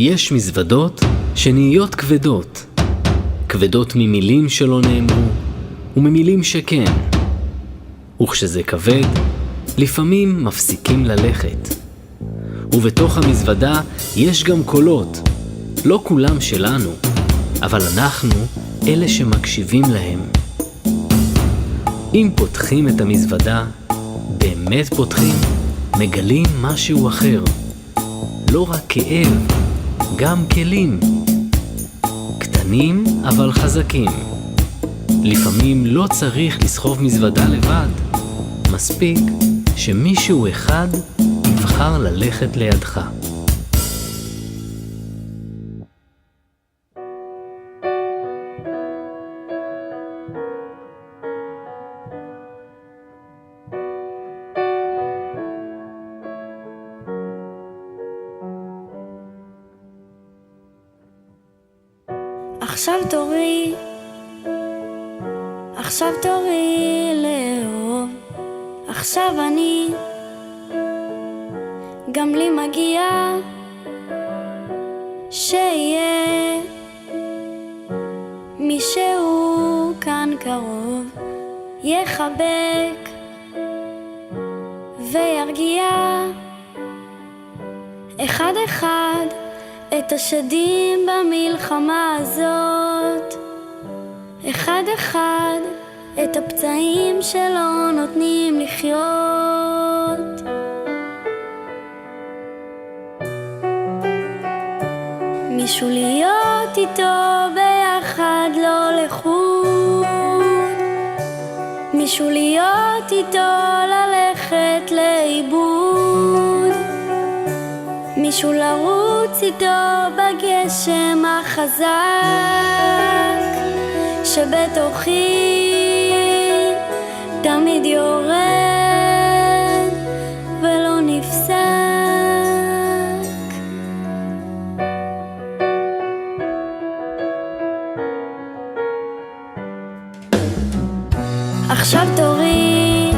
יש מזוודות שנהיות כבדות, כבדות ממילים שלא נאמרו וממילים שכן. וכשזה כבד, לפעמים מפסיקים ללכת. ובתוך המזוודה יש גם קולות, לא כולם שלנו, אבל אנחנו אלה שמקשיבים להם. אם פותחים את המזוודה, באמת פותחים, מגלים משהו אחר. לא רק כאב, גם כלים. קטנים אבל חזקים. לפעמים לא צריך לסחוב מזוודה לבד. מספיק שמישהו אחד יבחר ללכת לידך. עכשיו תורי לאהוב, עכשיו אני, גם לי מגיע שיהיה מישהו כאן קרוב, יחבק וירגיע אחד אחד את השדים במלחמה הזאת, אחד אחד את הפצעים שלא נותנים לחיות. מישהו להיות איתו ביחד לא לחוד, מישהו להיות איתו ללכת לאיבוד, מישהו לרוץ איתו בגשם החזק שבתוכי תמיד יורד ולא נפסק. עכשיו תורי,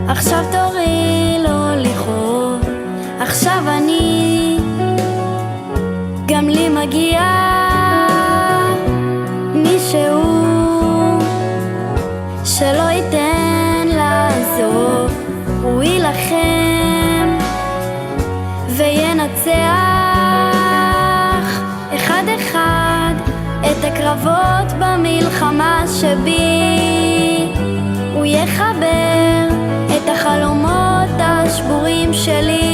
עכשיו תורי לא לכאוב, עכשיו אני, גם לי מגיע מישהו שלא ייתן לעזוב, הוא ילחם וינצח אחד אחד את הקרבות במלחמה שבי, הוא יחבר את החלומות השבורים שלי.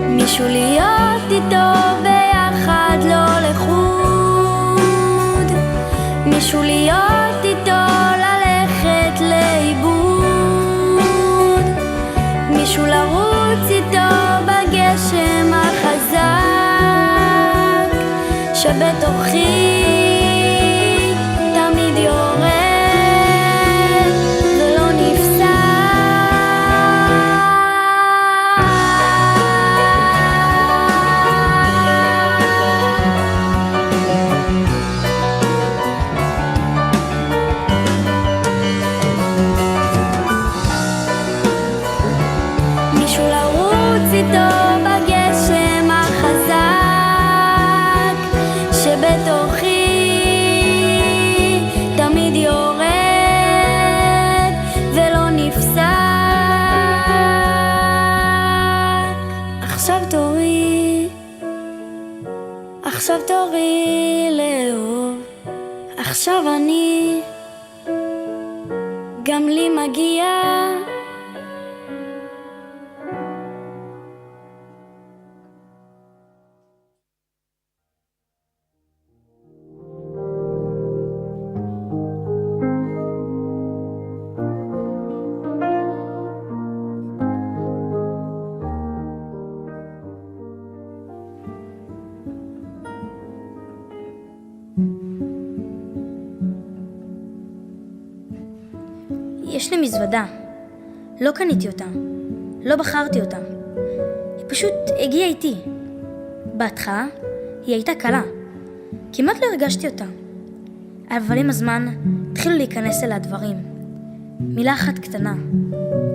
מישהו להיות איתו ביחד לא לחוד, מישהו להיות איתו ללכת לאיבוד, מישהו לרוץ איתו בגשם החזק שבתוכי תמיד יורד ולא נפסק. מישהו לרוץ איתו בגשם החזק שבתוכי תמיד יורד ולא נפסק. עכשיו תורי, עכשיו תורי לאהוב, עכשיו אני, גם לי מגיע יש לי מזוודה. לא קניתי אותה. לא בחרתי אותה. היא פשוט הגיעה איתי. בהתחלה היא הייתה קלה. כמעט לא הרגשתי אותה. אבל עם הזמן התחילו להיכנס אליה דברים. מילה אחת קטנה.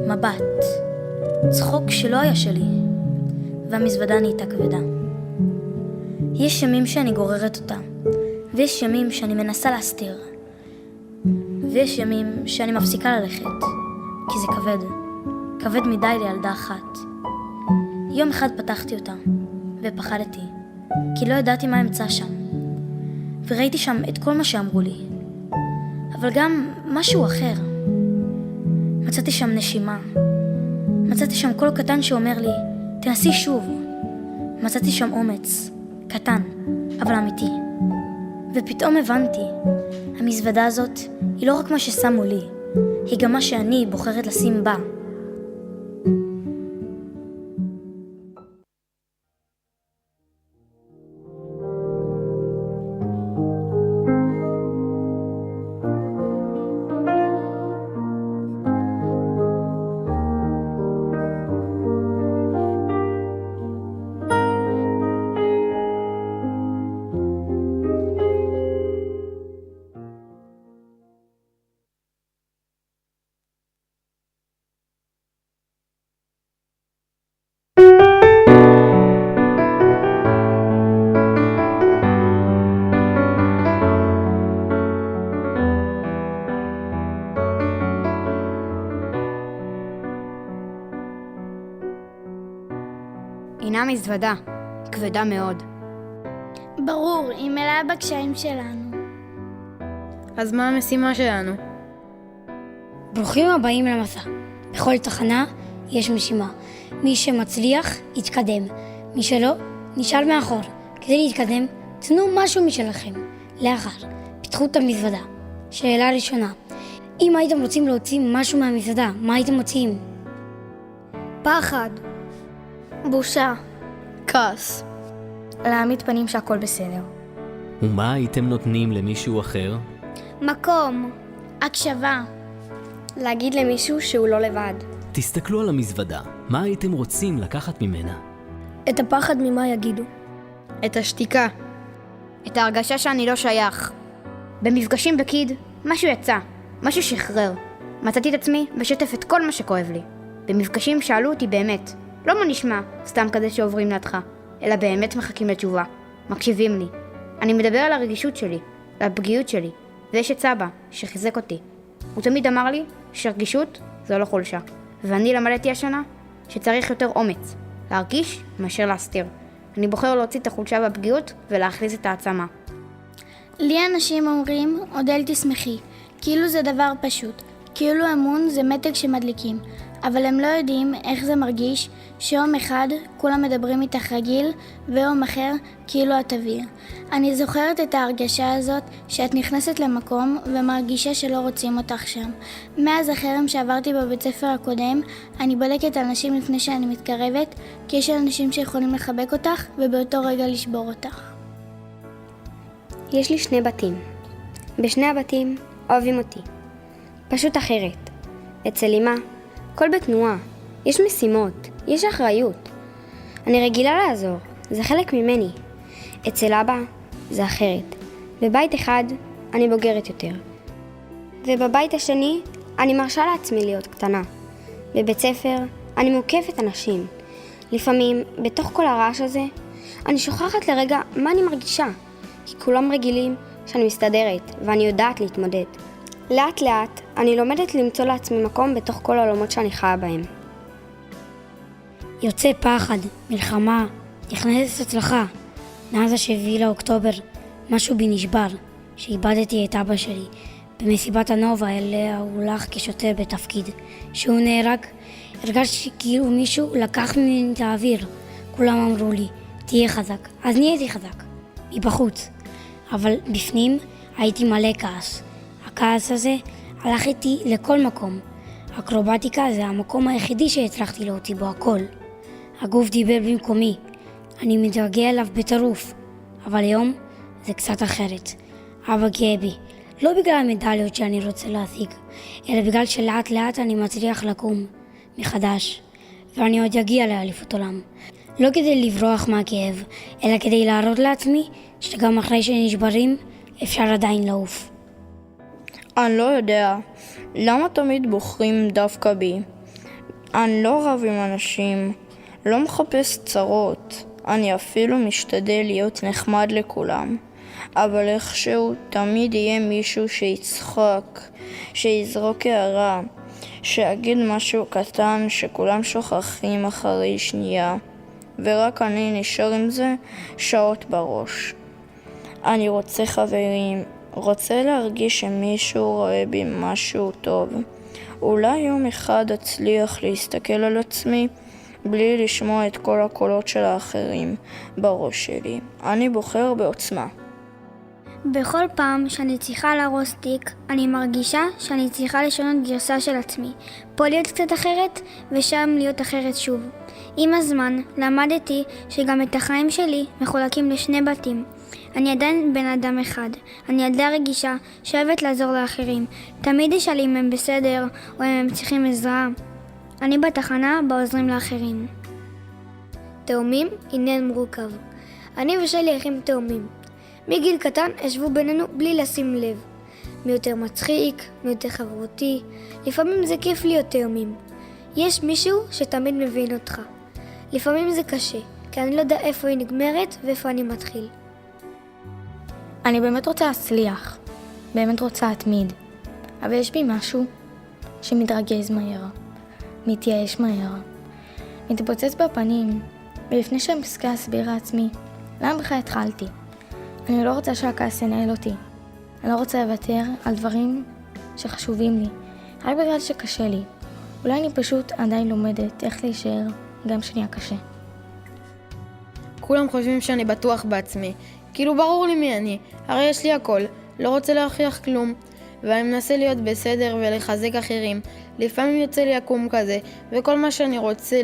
מבט, צחוק שלא היה שלי, והמזוודה נהייתה כבדה. יש ימים שאני גוררת אותה, ויש ימים שאני מנסה להסתיר, ויש ימים שאני מפסיקה ללכת, כי זה כבד מדי לילדה אחת. יום אחד פתחתי אותה, ופחדתי, כי לא ידעתי מה אמצא שם, וראיתי שם את כל מה שאמרו לי, אבל גם משהו אחר. מצאתי שם נשימה, מצאתי שם קול קטן שאומר לי, תנסי שוב. מצאתי שם אומץ, קטן, אבל אמיתי. ופתאום הבנתי, המזוודה הזאת היא לא רק מה ששמו לי, היא גם מה שאני בוחרת לשים בה. הנה מזוודה, כבדה מאוד. ברור, היא מלאה בקשיים שלנו. אז מה המשימה שלנו? ברוכים הבאים למסע. בכל תחנה יש משימה. מי שמצליח, יתקדם. מי שלא, נשאר מאחור. כדי להתקדם, תנו משהו משלכם. לאחר, פתחו את המזוודה. שאלה ראשונה, אם הייתם רוצים להוציא משהו מהמזוודה, מה הייתם מוציאים? פחד. בושה. כעס. להעמיד פנים שהכל בסדר. ומה הייתם נותנים למישהו אחר? מקום. הקשבה. להגיד למישהו שהוא לא לבד. תסתכלו על המזוודה, מה הייתם רוצים לקחת ממנה? את הפחד ממה יגידו. את השתיקה. את ההרגשה שאני לא שייך. במפגשים בקיד, משהו יצא, משהו שחרר. מצאתי את עצמי בשטף את כל מה שכואב לי. במפגשים שאלו אותי באמת, לא מה נשמע, סתם כזה שעוברים לידך, אלא באמת מחכים לתשובה, מקשיבים לי. אני מדבר על הרגישות שלי, על הפגיעות שלי, ויש את סבא שחיזק אותי. הוא תמיד אמר לי שרגישות זו לא חולשה, ואני למדתי השנה שצריך יותר אומץ, להרגיש מאשר להסתיר. אני בוחר להוציא את החולשה והפגיעות ולהכניס את העצמה. לי אנשים אומרים, אודל תשמחי, כאילו זה דבר פשוט, כאילו אמון זה מתג שמדליקים, אבל הם לא יודעים איך זה מרגיש שיום אחד כולם מדברים איתך רגיל ויום אחר כאילו את אוויר. אני זוכרת את ההרגשה הזאת שאת נכנסת למקום ומרגישה שלא רוצים אותך שם. מאז החרם שעברתי בבית ספר הקודם, אני בודקת אנשים לפני שאני מתקרבת, כי יש אנשים שיכולים לחבק אותך ובאותו רגע לשבור אותך. יש לי 2 בתים. בשני הבתים אוהבים אותי. פשוט אחרת. אצל אמא, כל בתנועה. יש משימות, יש אחריות. אני רגילה לעזור, זה חלק ממני. אצל אבא זה אחרת. בבית אחד אני בוגרת יותר. ובבית השני אני מרשה לעצמי להיות קטנה. בבית ספר אני מוקפת אנשים. לפעמים, בתוך כל הרעש הזה, אני שוכחת לרגע מה אני מרגישה. כי כולם רגילים שאני מסתדרת ואני יודעת להתמודד. לאט לאט אני לומדת למצוא לעצמי מקום בתוך כל העולמות שאני חיה בהם. יוצא פחד, מלחמה, נכנסת הצלחה. מאז ה7 לאוקטובר משהו בי נשבר, שאיבדתי את אבא שלי. במסיבת הנובה אליה הוא הולך כשוטר בתפקיד. שהוא נהרג, הרגשתי כאילו מישהו לקח ממני את האוויר. כולם אמרו לי, תהיה חזק. אז נהייתי חזק, מבחוץ. אבל בפנים הייתי מלא כעס. הכעס הזה הלך איתי לכל מקום. אקרובטיקה זה המקום היחידי שהצלחתי להוציא בו הכל. הגוף דיבר במקומי. אני מתרגע אליו בטירוף. אבל היום זה קצת אחרת. אבא גאה בי. לא בגלל המדליות שאני רוצה להשיג, אלא בגלל שלאט לאט אני מצליח לקום מחדש. ואני עוד אגיע לאליפות עולם. לא כדי לברוח מהכאב, אלא כדי להראות לעצמי שגם אחרי שנשברים אפשר עדיין לעוף. אני לא יודע, למה תמיד בוחרים דווקא בי? אני לא רב עם אנשים, לא מחפש צרות. אני אפילו משתדל להיות נחמד לכולם. אבל איכשהו תמיד יהיה מישהו שיצחק, שיזרוק הערה, שיגיד משהו קטן שכולם שוכחים אחרי שנייה, ורק אני נשאר עם זה שעות בראש. אני רוצה חברים, רוצה להרגיש שמישהו רואה בי משהו טוב. אולי יום אחד אצליח להסתכל על עצמי בלי לשמוע את כל הקולות של האחרים בראש שלי. אני בוחר בעוצמה. בכל פעם שאני צריכה להרוס תיק, אני מרגישה שאני צריכה לשנות גרסה של עצמי. פה להיות קצת אחרת, ושם להיות אחרת שוב. עם הזמן למדתי שגם את החיים שלי מחולקים לשני בתים. אני עדיין בן אדם אחד. אני ילדה רגישה שאוהבת לעזור לאחרים. תמיד אשאל אם הם בסדר או אם הם צריכים עזרה. אני בתחנה בה עוזרים לאחרים. תאומים עניין מורכב. אני ושלי אחים תאומים. מגיל קטן ישבו בינינו בלי לשים לב. מי יותר מצחיק, מי יותר חברותי. לפעמים זה כיף להיות תאומים. יש מישהו שתמיד מבין אותך. לפעמים זה קשה, כי אני לא יודע איפה היא נגמרת ואיפה אני מתחיל. אני באמת רוצה להצליח, באמת רוצה להתמיד, אבל יש בי משהו שמתרגז מהר, מתייאש מהר, מתפוצץ בפנים, ולפני שאני מסוגל להסביר לעצמי, למה בכלל התחלתי? אני לא רוצה שהכעס ינהל אותי, אני לא רוצה לוותר על דברים שחשובים לי, רק בגלל שקשה לי. אולי אני פשוט עדיין לומדת איך להישאר גם שנהיה קשה. כולם חושבים שאני בטוח בעצמי, כאילו ברור לי מי אני, הרי יש לי הכל, לא רוצה להוכיח כלום, ואני מנסה להיות בסדר ולחזק אחרים. לפעמים יוצא לי עקום כזה, וכל מה שאני רוצה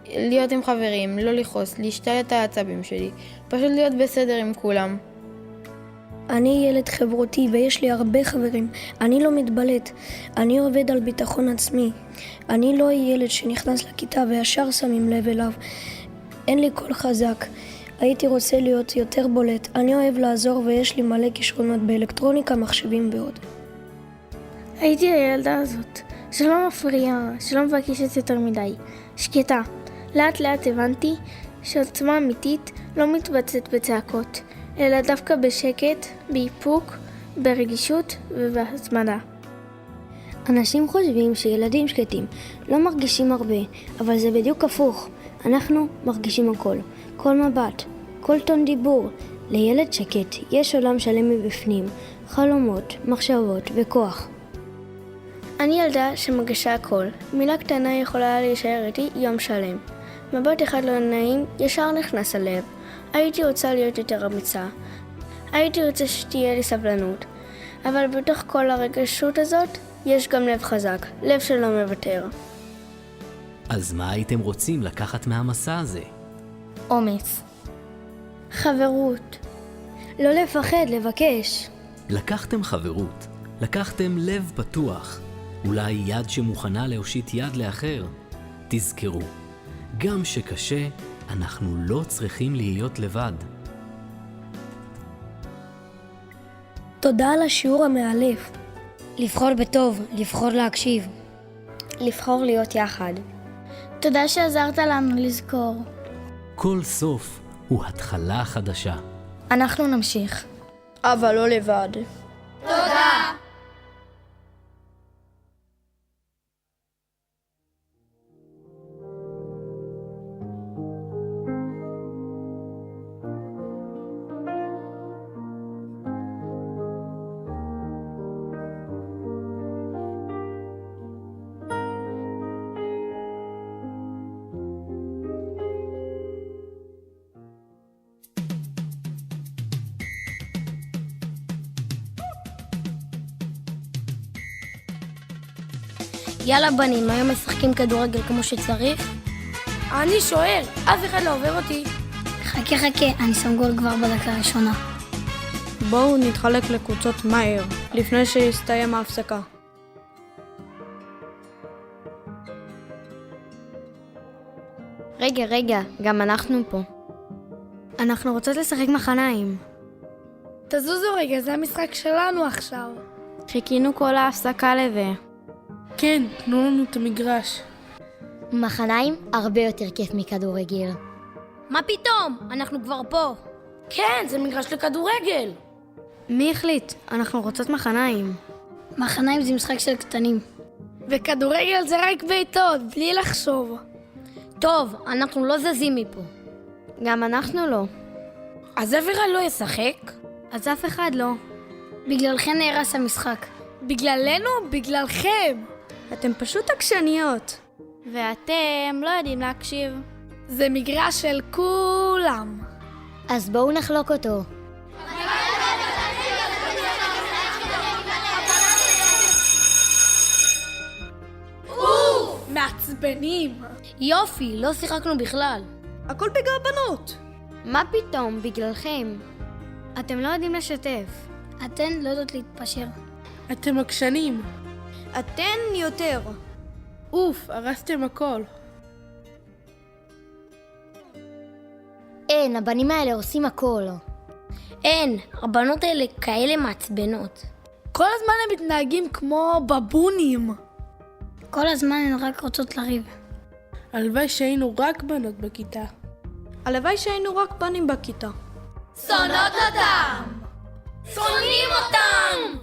להיות עם חברים, לא לכעוס, להשתל את העצבים שלי, פשוט להיות בסדר עם כולם. אני ילד חברותי ויש לי הרבה חברים. אני לא מתבלט. אני עובד על ביטחון עצמי. אני לא ילד שנכנס לכיתה וישר שמים לב אליו. אין לי קול חזק. הייתי רוצה להיות יותר בולט. אני אוהב לעזור ויש לי מלא כישרונות באלקטרוניקה, מחשבים ועוד. הייתי הילדה הזאת, שלא מפריעה, שלא מבקשת יותר מדי, שקטה. לאט לאט הבנתי שעוצמה אמיתית לא מתבצעת בצעקות, אלא דווקא בשקט, באיפוק, ברגישות ובהתמדה. אנשים חושבים שילדים שקטים לא מרגישים הרבה, אבל זה בדיוק הפוך. אנחנו מרגישים הכל, כל מבט, כל טון דיבור. לילד שקט יש עולם שלם מבפנים, חלומות, מחשבות וכוח. אני ילדה שמרגישה הכל. מילה קטנה יכולה להישאר איתי יום שלם. מבט אחד לא נעים ישר נכנס הלב. הייתי רוצה להיות יותר אמיצה. הייתי רוצה שתהיה לי סבלנות. אבל בתוך כל הרגשות הזאת יש גם לב חזק, לב שלא מוותר. אז מה הייתם רוצים לקחת מהמסע הזה? אומץ. חברות. לא לפחד, לבקש. לקחתם חברות, לקחתם לב פתוח, אולי יד שמוכנה להושיט יד לאחר. תזכרו, גם שקשה, אנחנו לא צריכים להיות לבד. תודה על השיעור המאלף. לבחור בטוב, לבחור להקשיב. לבחור להיות יחד. תודה שעזרת לנו לזכור. כל סוף הוא התחלה חדשה. אנחנו נמשיך. אבל לא לבד. יאללה בנים, היום משחקים כדורגל כמו שצריך? אני שואל, אף אחד לא עובר אותי. חכה, אני שם גול כבר בדקה הראשונה. בואו נתחלק לקבוצות מהר, לפני שיסתיים ההפסקה. רגע, גם אנחנו פה. אנחנו רוצות לשחק מחניים. תזוזו רגע, זה המשחק שלנו עכשיו. חיכינו כל ההפסקה לזה. כן, תנו לנו את המגרש. מחניים הרבה יותר כיף מכדורגל. מה פתאום? אנחנו כבר פה. כן, זה מגרש לכדורגל. מי החליט? אנחנו רוצות מחניים. מחניים זה משחק של קטנים. וכדורגל זה רק בעיטות, בלי לחשוב. טוב, אנחנו לא זזים מפה. גם אנחנו לא. אז אף אחד לא ישחק? אז אף אחד לא. בגללכם נהרס המשחק. בגללנו? בגללכם. אתם פשוט עקשניות. ואתם לא יודעים להקשיב. זה מגרש של כולם. אז בואו נחלוק אותו. מעצבנים. יופי, לא שיחקנו בכלל. הכל בגלל הבנות. מה פתאום? בגללכם. אתם לא יודעים לשתף. אתן לא יודעות להתפשר. אתם עקשנים. אתן יותר. אוף, הרסתם הכל. אין, הבנים האלה עושים הכל. אין, הבנות האלה כאלה מעצבנות. כל הזמן הם מתנהגים כמו בבונים. כל הזמן הן רק רוצות לריב. הלוואי שהיינו רק בנות בכיתה. הלוואי שהיינו רק בנים בכיתה. שונאות אותם! שונאים אותם!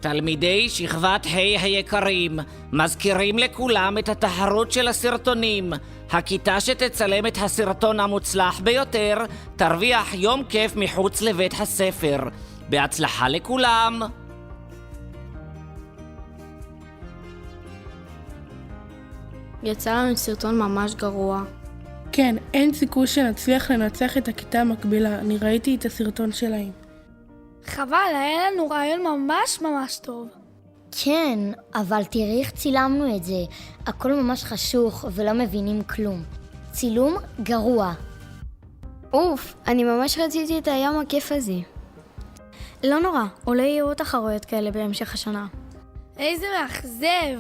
תלמידי שכבת ה' היקרים, מזכירים לכולם את התחרות של הסרטונים. הכיתה שתצלם את הסרטון המוצלח ביותר תרוויח יום כיף מחוץ לבית הספר. בהצלחה לכולם! יצא לנו סרטון ממש גרוע. כן, אין סיכוי שנצליח לנצח את הכיתה המקבילה. אני ראיתי את הסרטון שלהם. חבל, היה לנו רעיון ממש טוב. כן, אבל תראי איך צילמנו את זה. הכל ממש חשוך ולא מבינים כלום. צילום גרוע. אוף, אני ממש רציתי את היום הכיף הזה. לא נורא, אולי יהיו תחרויות כאלה בהמשך השנה. איזה מאכזב.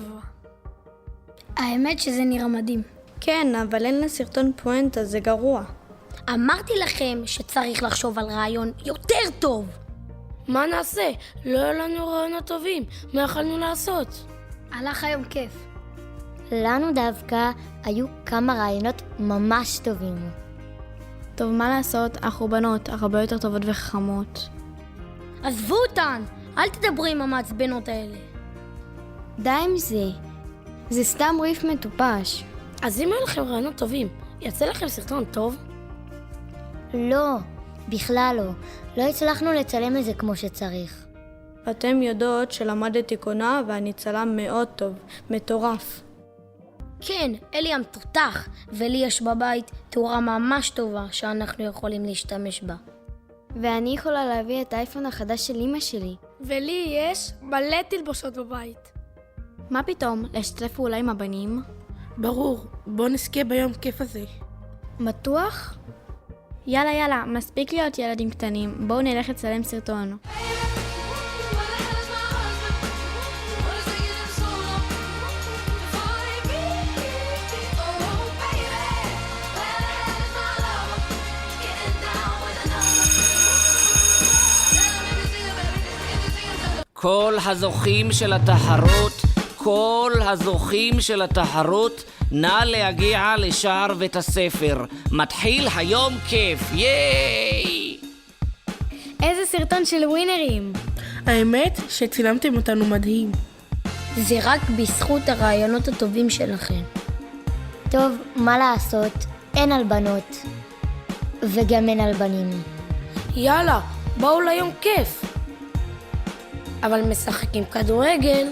האמת שזה נראה מדהים. כן, אבל אין לסרטון פואנטה, זה גרוע. אמרתי לכם שצריך לחשוב על רעיון יותר טוב. מה נעשה? לא היו לנו רעיונות טובים. מה יכולנו לעשות? הלך היום כיף. לנו דווקא היו כמה רעיונות ממש טובים. טוב, מה לעשות? אנחנו בנות, הרבה יותר טובות וחכמות. עזבו אותן! אל תדברו עם המעצבנות האלה. די עם זה. זה סתם ריף מטופש. אז אם היו לכם רעיונות טובים, יצא לכם סרטון טוב? לא, בכלל לא. לא הצלחנו לצלם את זה כמו שצריך. אתם יודעות שלמדתי קולנוע ואני צלם מאוד טוב. מטורף. כן, אלי המתותח, ולי יש בבית תאורה ממש טובה שאנחנו יכולים להשתמש בה. ואני יכולה להביא את האייפון החדש של אמא שלי. ולי יש מלא תלבושות בבית. מה פתאום? לשתף פעולה עם הבנים? ברור, בוא נזכה ביום כיף הזה. בטוח? יאללה, מספיק להיות ילדים קטנים. בואו נלך לצלם סרטון. כל הזוכים של התחרות, נא להגיע לשער בית הספר. מתחיל היום כיף, ייי! איזה סרטון של ווינרים. האמת שצילמתם אותנו מדהים. זה רק בזכות הרעיונות הטובים שלכם. טוב, מה לעשות? אין על בנות. וגם אין על בנים. יאללה, בואו ליום כיף. אבל משחקים כדורגל.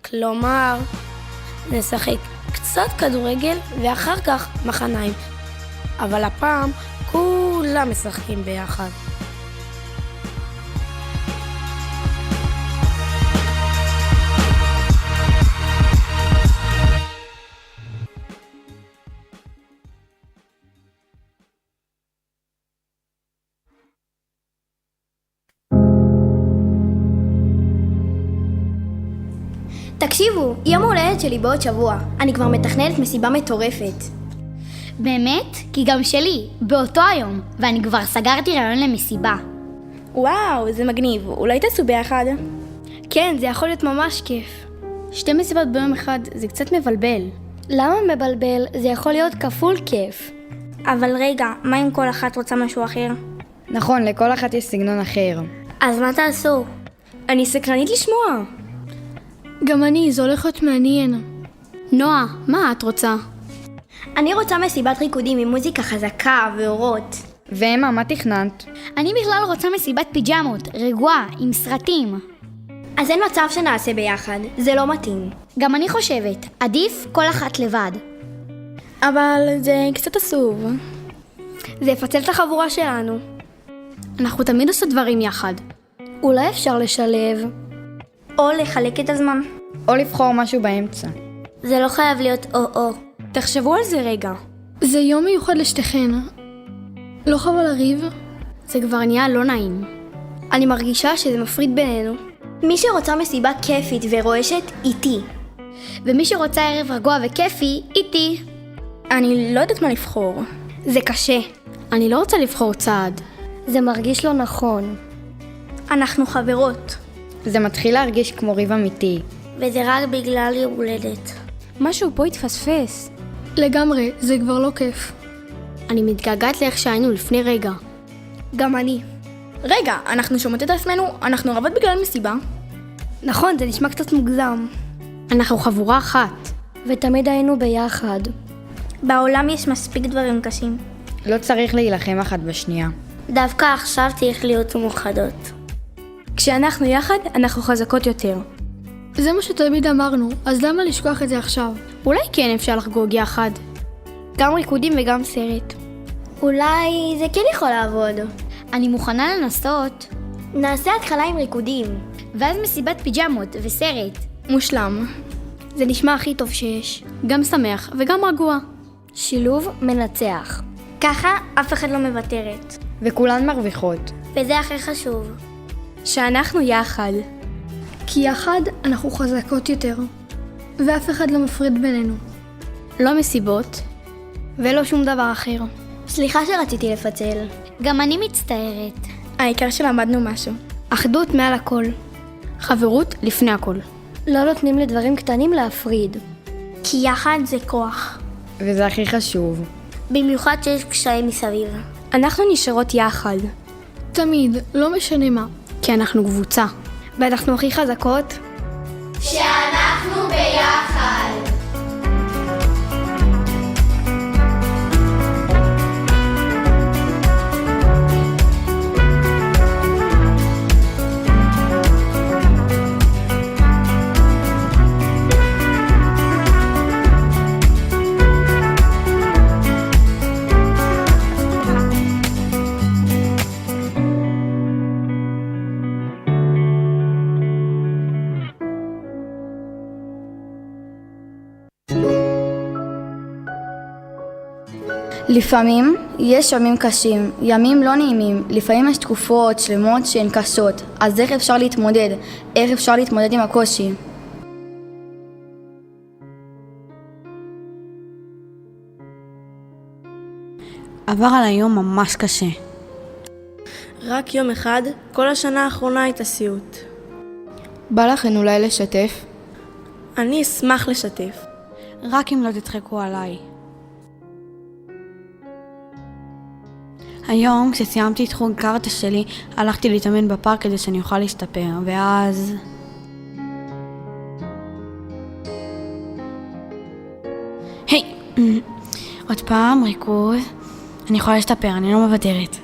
כלומר, נשחק קצת כדורגל ואחר כך מחניים. אבל הפעם כולם משחקים ביחד. תקשיבו, יום ההולדת שלי בעוד שבוע. אני כבר מתכננת מסיבה מטורפת. באמת? כי גם שלי, באותו היום, ואני כבר סגרתי רעיון למסיבה. וואו, זה מגניב. אולי תעשו ביחד? כן, זה יכול להיות ממש כיף. 2 מסיבות ביום אחד זה קצת מבלבל. למה מבלבל? זה יכול להיות כפול כיף. אבל רגע, מה אם כל אחת רוצה משהו אחר? נכון, לכל אחת יש סגנון אחר. אז מה תעשו? אני סקרנית לשמוע. גם אני, זה הולך להיות מעניין. נועה, מה את רוצה? אני רוצה מסיבת ריקודים עם מוזיקה חזקה ואורות. ואמה, מה תכננת? אני בכלל רוצה מסיבת פיג'מות, רגועה, עם סרטים. אז אין מצב שנעשה ביחד, זה לא מתאים. גם אני חושבת, עדיף כל אחת לבד. אבל זה קצת עצוב. זה יפצל את החבורה שלנו. אנחנו תמיד עושות דברים יחד. אולי אפשר לשלב. או לחלק את הזמן. או לבחור משהו באמצע. זה לא חייב להיות או-או. תחשבו על זה רגע. זה יום מיוחד לשתיכן. לא חבל לריב? זה כבר נהיה לא נעים. אני מרגישה שזה מפריד בינינו. מי שרוצה מסיבה כיפית ורועשת, איתי. ומי שרוצה ערב רגוע וכיפי, איתי. אני לא יודעת מה לבחור. זה קשה. אני לא רוצה לבחור צעד. זה מרגיש לא נכון. אנחנו חברות. זה מתחיל להרגיש כמו ריב אמיתי. וזה רק בגלל יום הולדת. משהו פה התפספס. לגמרי, זה כבר לא כיף. אני מתגעגעת לאיך שהיינו לפני רגע. גם אני. רגע, אנחנו שומעות את עצמנו, אנחנו רבות בגלל מסיבה. נכון, זה נשמע קצת מוגזם. אנחנו חבורה אחת. ותמיד היינו ביחד. בעולם יש מספיק דברים קשים. לא צריך להילחם אחת בשנייה. דווקא עכשיו צריך להיות מאוחדות. כשאנחנו יחד, אנחנו חזקות יותר. זה מה שתמיד אמרנו, אז למה לשכוח את זה עכשיו? אולי כן אפשר לחגוג יחד. גם ריקודים וגם סרט. אולי זה כן יכול לעבוד. אני מוכנה לנסות. נעשה התחלה עם ריקודים. ואז מסיבת פיג'מות וסרט. מושלם. זה נשמע הכי טוב שיש. גם שמח וגם רגוע. שילוב מנצח. ככה אף אחד לא מוותרת. וכולן מרוויחות. וזה הכי חשוב. שאנחנו יחד. כי יחד אנחנו חזקות יותר. ואף אחד לא מפריד בינינו. לא מסיבות. ולא שום דבר אחר. סליחה שרציתי לפצל. גם אני מצטערת. העיקר שלמדנו משהו. אחדות מעל הכל. חברות לפני הכל. לא נותנים לדברים קטנים להפריד. כי יחד זה כוח. וזה הכי חשוב. במיוחד שיש קשיים מסביב. אנחנו נשארות יחד. תמיד, לא משנה מה. כי אנחנו קבוצה. ואנחנו הכי חזקות. שאנחנו ביחד. לפעמים יש ימים קשים, ימים לא נעימים, לפעמים יש תקופות שלמות שהן קשות, אז איך אפשר להתמודד? איך אפשר להתמודד עם הקושי? עבר על היום ממש קשה. רק יום אחד, כל השנה האחרונה הייתה סיוט. בא לכן אולי לשתף? אני אשמח לשתף. רק אם לא תצחקו עליי. היום, כשסיימתי את חוג קארטה שלי, הלכתי להתאמן בפארק כדי שאני אוכל להשתפר, ואז... היי! עוד פעם, ריכוז. אני יכולה להשתפר, אני לא מוותרת.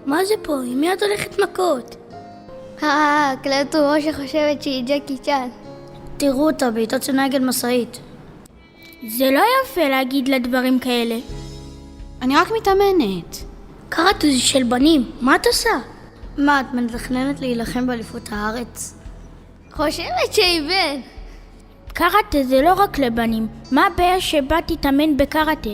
מה זה פה? עם מי את הולכת מכות? קלטו או שחושבת שהיא ג'קי צ'אן. תראו אותה, בעיטות של נגד משאית. זה לא יפה להגיד לה דברים כאלה. אני רק מתאמנת. קראטה זה של בנים, מה את עושה? מה, את מתכננת להילחם באליפות הארץ? חושבת שהיא בן. קראטה זה לא רק לבנים. מה הבעיה שבה תתאמן בקראטה?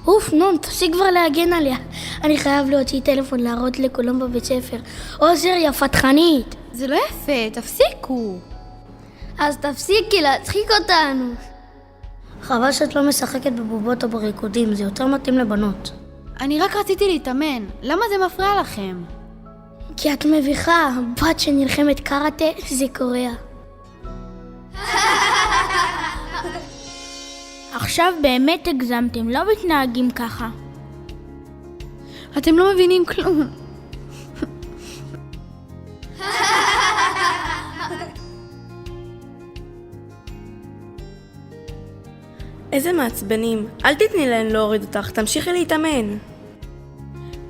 אוף, נון, תפסיק כבר להגן עליה. אני חייב להוציא טלפון להראות לכולם בבית ספר. עוזר, יא פתחנית. זה לא יפה, תפסיקו. אז תפסיקי להצחיק אותנו. חבל שאת לא משחקת בבובות או בריקודים, זה יותר מתאים לבנות. אני רק רציתי להתאמן. למה זה מפריע לכם? כי את מביכה, בת שנלחמת קראטה זה קוריאה. עכשיו באמת הגזמתם, לא מתנהגים ככה. אתם לא מבינים כלום. איזה מעצבנים. אל תתני להן להוריד אותך, תמשיכי להתאמן.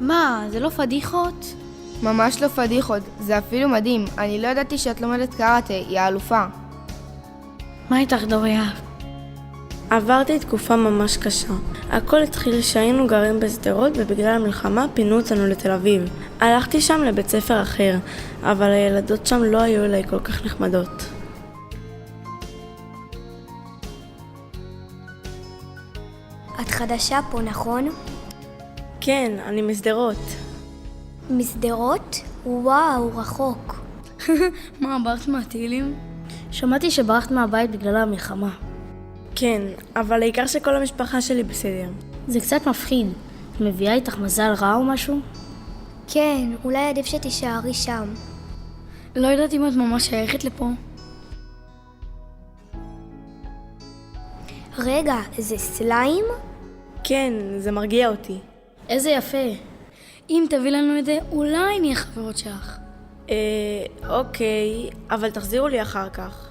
מה, זה לא פדיחות? ממש לא פדיחות, זה אפילו מדהים. אני לא ידעתי שאת לומדת קראטה, היא האלופה. מה איתך דוריה? עברתי תקופה ממש קשה. הכל התחיל שהיינו גרים בשדרות ובגלל המלחמה פינו אותנו לתל אביב. הלכתי שם לבית ספר אחר, אבל הילדות שם לא היו אליי כל כך נחמדות. את חדשה פה, נכון? כן, אני משדרות. משדרות? וואו, רחוק. מה, ברחת מהטילים? שמעתי שברחת מהבית בגלל המלחמה. כן, אבל העיקר שכל המשפחה שלי בסדר. זה קצת מפחיד. את מביאה איתך מזל רע או משהו? כן, אולי עדיף שתישארי שם. לא יודעת אם את ממש שייכת לפה. רגע, זה סליים? כן, זה מרגיע אותי. איזה יפה. אם תביא לנו את זה, אולי נהיה חברות שלך. אוקיי, אבל תחזירו לי אחר כך.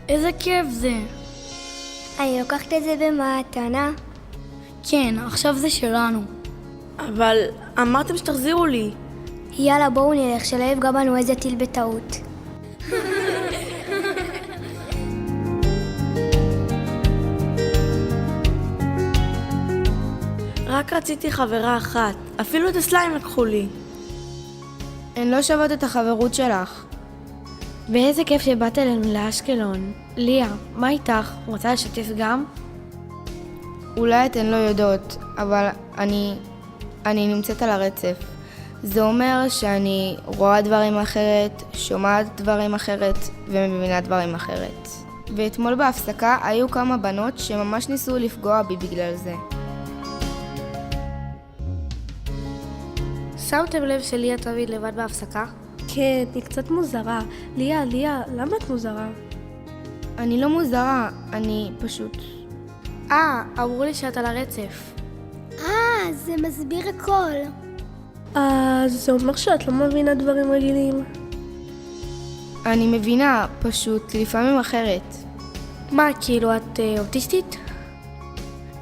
איזה כיף זה. אני לוקחת את זה במתנה. כן, עכשיו זה שלנו. אבל אמרתם שתחזירו לי. יאללה, בואו נלך, שלא יפגע בנו איזה טיל בטעות. רק רציתי חברה אחת, אפילו את הסליים לקחו לי. הן לא שוות את החברות שלך. ואיזה כיף שבאת אלינו לאשקלון. ליה, מה איתך? רוצה לשתף גם? אולי אתן לא יודעות, אבל אני נמצאת על הרצף. זה אומר שאני רואה דברים אחרת, שומעת דברים אחרת ומבינה דברים אחרת. ואתמול בהפסקה היו כמה בנות שממש ניסו לפגוע בי בגלל זה. שמתם לב שליה תמיד לבד בהפסקה? כן, היא קצת מוזרה. ליה, למה את מוזרה? אני לא מוזרה, אני פשוט... אמרו לי שאת על הרצף. זה מסביר הכל. אז זה אומר שאת לא מבינה דברים רגילים. אני מבינה, פשוט לפעמים אחרת. מה, כאילו את אוטיסטית?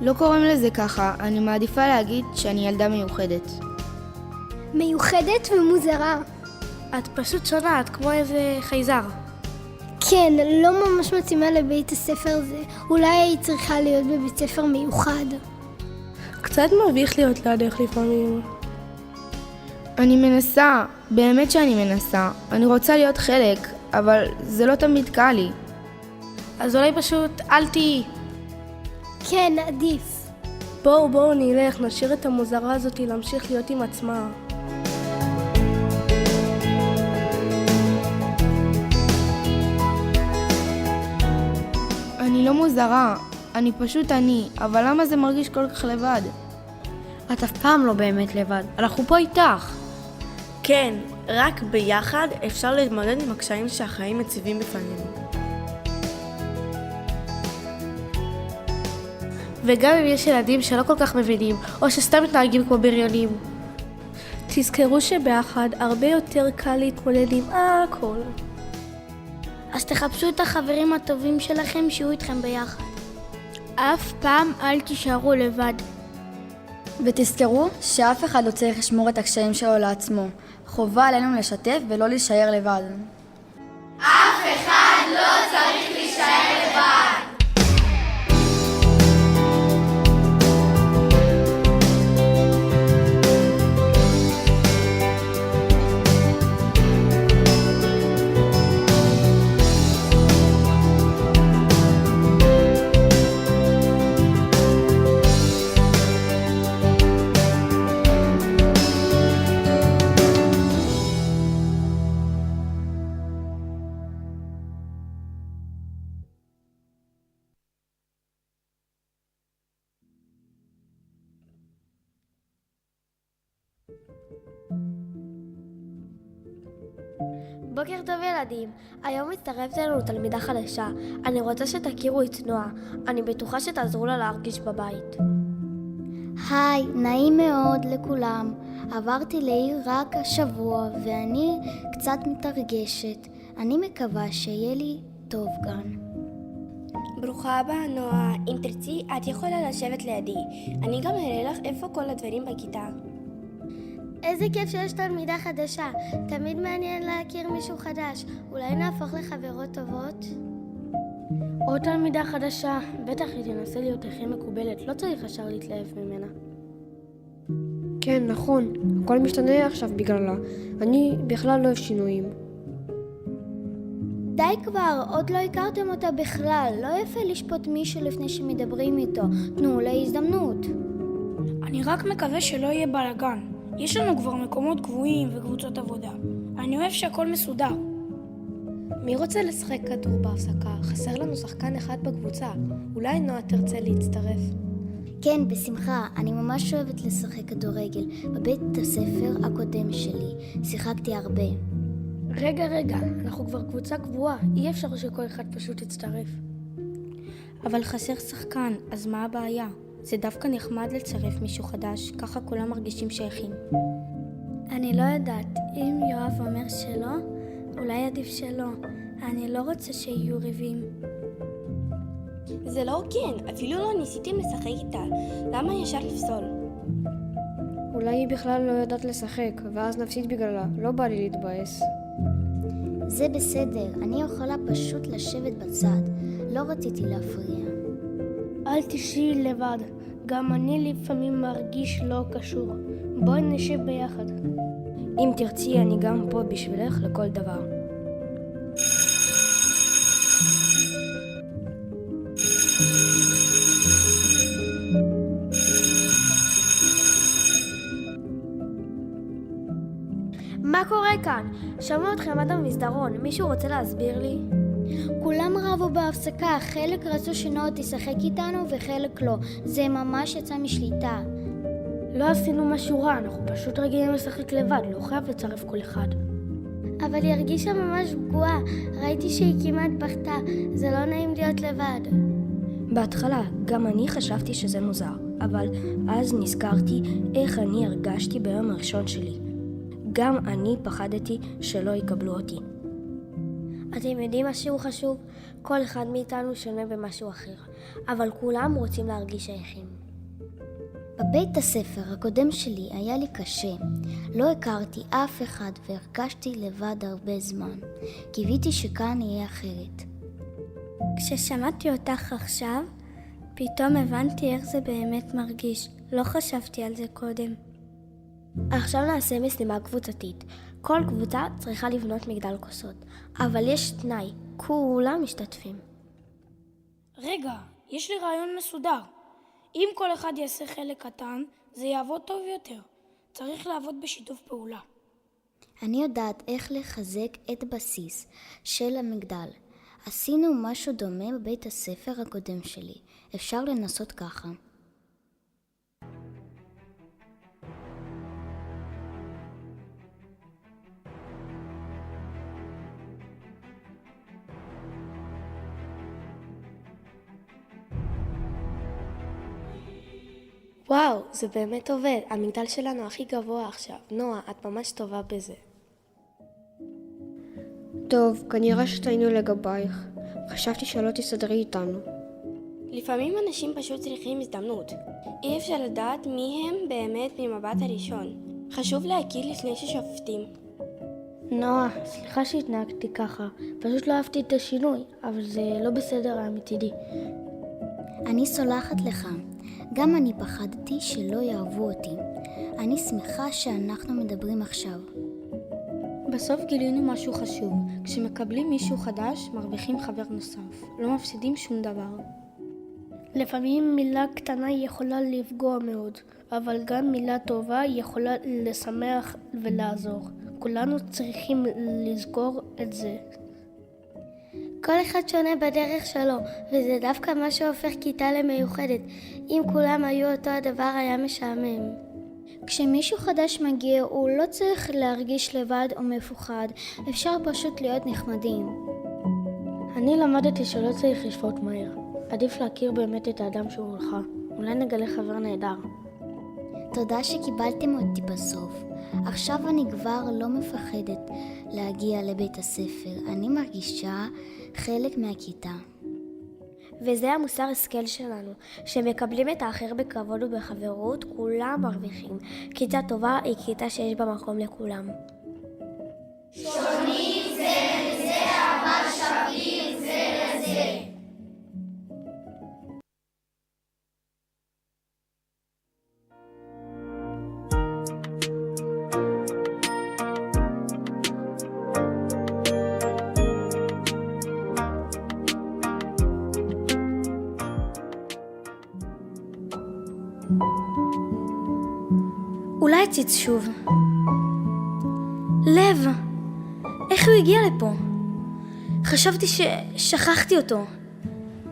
לא קוראים לזה ככה, אני מעדיפה להגיד שאני ילדה מיוחדת. מיוחדת ומוזרה. את פשוט שונה, את כמו איזה חייזר. כן, לא ממש מתאימה לבית הספר הזה. אולי היא צריכה להיות בבית ספר מיוחד. קצת מביך להיות לידך לפעמים. אני מנסה, באמת שאני מנסה. אני רוצה להיות חלק, אבל זה לא תמיד קל לי. אז אולי פשוט אל תהיי. כן, עדיף. בואו נלך, נשאיר את המוזרה הזאת להמשיך להיות עם עצמה. אני לא מוזרה, אני פשוט אני, אבל למה זה מרגיש כל כך לבד? את אף פעם לא באמת לבד, אנחנו פה איתך. כן, רק ביחד אפשר להתמודד עם הקשיים שהחיים מציבים בפנינו. וגם אם יש ילדים שלא כל כך מבינים, או שסתם מתנהגים כמו בריונים. תזכרו שביחד הרבה יותר קל להתמודד עם הכל. אז תחפשו את החברים הטובים שלכם שיהיו איתכם ביחד. אף פעם אל תישארו לבד. ותזכרו שאף אחד לא צריך לשמור את הקשיים שלו לעצמו. חובה עלינו לשתף ולא להישאר לבד. אף אחד לא צריך להישאר לבד. בוקר טוב ילדים, היום מצטרפת אלינו תלמידה חדשה. אני רוצה שתכירו את נועה, אני בטוחה שתעזרו לה להרגיש בבית. היי, נעים מאוד לכולם. עברתי לעיר רק השבוע ואני קצת מתרגשת. אני מקווה שיהיה לי טוב כאן. ברוכה הבאה נועה, אם תרצי את יכולה לשבת לידי. אני גם אראה לך איפה כל הדברים בכיתה. איזה כיף שיש תלמידה חדשה. תמיד מעניין להכיר מישהו חדש. אולי נהפוך לחברות טובות? עוד תלמידה חדשה, בטח היא תנסה להיות הכי מקובלת, לא צריך ישר להתלהב ממנה. כן, נכון, הכל משתנה עכשיו בגללה. אני בכלל לא אוהב שינויים. די כבר, עוד לא הכרתם אותה בכלל. לא יפה לשפוט מישהו לפני שמדברים איתו. תנו לה הזדמנות. אני רק מקווה שלא יהיה בלגן. יש לנו כבר מקומות קבועים וקבוצות עבודה. אני אוהב שהכל מסודר. מי רוצה לשחק כדור בהפסקה? חסר לנו שחקן אחד בקבוצה. אולי נועה תרצה להצטרף. כן, בשמחה. אני ממש אוהבת לשחק כדורגל. בבית הספר הקודם שלי שיחקתי הרבה. רגע, אנחנו כבר קבוצה קבועה. אי אפשר שכל אחד פשוט יצטרף. אבל חסר שחקן, אז מה הבעיה? זה דווקא נחמד לצרף מישהו חדש, ככה כולם מרגישים שייכים. אני לא יודעת, אם יואב אומר שלא, אולי עדיף שלא. אני לא רוצה שיהיו ריבים. זה לא כן, אפילו לא ניסיתם לשחק איתה. למה ישר לפסול? אולי היא בכלל לא יודעת לשחק, ואז נפסיד בגללה. לא בא לי להתבאס. זה בסדר, אני יכולה פשוט לשבת בצד. לא רציתי להפריע. אל תשאי לבד, גם אני לפעמים מרגיש לא קשור. בואי נשב ביחד. אם תרצי, אני גם פה בשבילך לכל דבר. מה קורה כאן? שמעו אתכם עד המסדרון, מישהו רוצה להסביר לי? כולם רבו בהפסקה, חלק רצו שנועה תשחק איתנו וחלק לא. זה ממש יצא משליטה. לא עשינו משהו רע, אנחנו פשוט רגילים לשחק לבד, לא חייב לצרף כל אחד. אבל היא הרגישה ממש פגועה, ראיתי שהיא כמעט בכתה, זה לא נעים להיות לבד. בהתחלה גם אני חשבתי שזה מוזר, אבל אז נזכרתי איך אני הרגשתי ביום הראשון שלי. גם אני פחדתי שלא יקבלו אותי. אתם יודעים משהו חשוב? כל אחד מאיתנו שונה במשהו אחר, אבל כולם רוצים להרגיש שייכים. בבית הספר הקודם שלי היה לי קשה. לא הכרתי אף אחד והרגשתי לבד הרבה זמן. קיוויתי שכאן יהיה אחרת. כששמעתי אותך עכשיו, פתאום הבנתי איך זה באמת מרגיש. לא חשבתי על זה קודם. עכשיו נעשה משימה קבוצתית. כל קבוצה צריכה לבנות מגדל כוסות, אבל יש תנאי, כולם משתתפים. רגע, יש לי רעיון מסודר. אם כל אחד יעשה חלק קטן, זה יעבוד טוב יותר. צריך לעבוד בשיתוף פעולה. אני יודעת איך לחזק את בסיס של המגדל. עשינו משהו דומה בבית הספר הקודם שלי. אפשר לנסות ככה. וואו, זה באמת עובד. המגדל שלנו הכי גבוה עכשיו. נועה, את ממש טובה בזה. טוב, כנראה שטעינו לגבייך. חשבתי שלא תסתדרי איתנו. לפעמים אנשים פשוט צריכים הזדמנות. אי אפשר לדעת מי הם באמת ממבט הראשון. חשוב להכיר לפני ששופטים. נועה, סליחה שהתנהגתי ככה. פשוט לא אהבתי את השינוי, אבל זה לא בסדר מצידי. אני סולחת לך. גם אני פחדתי שלא יאהבו אותי. אני שמחה שאנחנו מדברים עכשיו. בסוף גילינו משהו חשוב. כשמקבלים מישהו חדש, מרוויחים חבר נוסף. לא מפסידים שום דבר. לפעמים מילה קטנה יכולה לפגוע מאוד, אבל גם מילה טובה יכולה לשמח ולעזור. כולנו צריכים לזכור את זה. כל אחד שונה בדרך שלו, וזה דווקא מה שהופך כיתה למיוחדת. אם כולם היו אותו הדבר היה משעמם. כשמישהו חדש מגיע הוא לא צריך להרגיש לבד או מפוחד, אפשר פשוט להיות נחמדים. אני למדתי שלא צריך לשפוט מהר. עדיף להכיר באמת את האדם שהוא מולך. אולי נגלה חבר נהדר. תודה שקיבלתם אותי בסוף. עכשיו אני כבר לא מפחדת להגיע לבית הספר. אני מרגישה חלק מהכיתה. וזה המוסר השכל שלנו, שמקבלים את האחר בכבוד ובחברות, כולם מרוויחים. כיתה טובה היא כיתה שיש בה מקום לכולם. שונים זה לזה, אבל שווים זה לזה. אולי הציץ שוב. לב! איך הוא הגיע לפה? חשבתי ששכחתי אותו,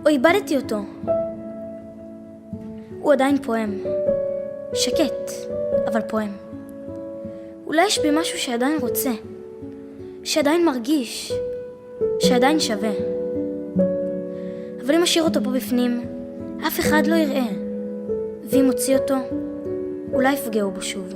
או איבדתי אותו. הוא עדיין פועם. שקט, אבל פועם. אולי יש בי משהו שעדיין רוצה, שעדיין מרגיש, שעדיין שווה. אבל אם אשאיר אותו פה בפנים, אף אחד לא יראה. ואם הוציא אותו, אולי יפגעו בו שוב.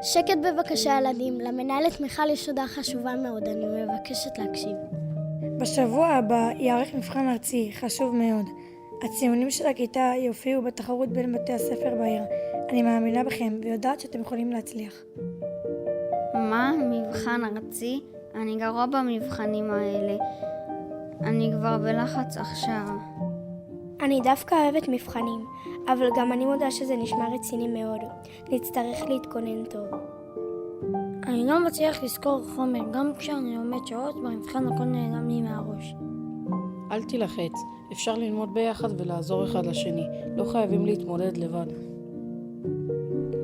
שקט בבקשה ילדים, למנהלת מיכל יש הודעה חשובה מאוד, אני מבקשת להקשיב. בשבוע הבא יערך מבחן ארצי, חשוב מאוד. הציונים של הכיתה יופיעו בתחרות בין בתי הספר בעיר. אני מאמינה בכם ויודעת שאתם יכולים להצליח. מה? מבחן ארצי? אני גרוע במבחנים האלה. אני כבר בלחץ עכשיו. אני דווקא אוהבת מבחנים, אבל גם אני מודה שזה נשמע רציני מאוד. נצטרך להתכונן טוב. אני לא מצליח לזכור חומר, גם כשאני לומד שעות, במבחן הכל נעלם לי מהראש. אל תלחץ, אפשר ללמוד ביחד ולעזור אחד לשני, לא חייבים להתמודד לבד.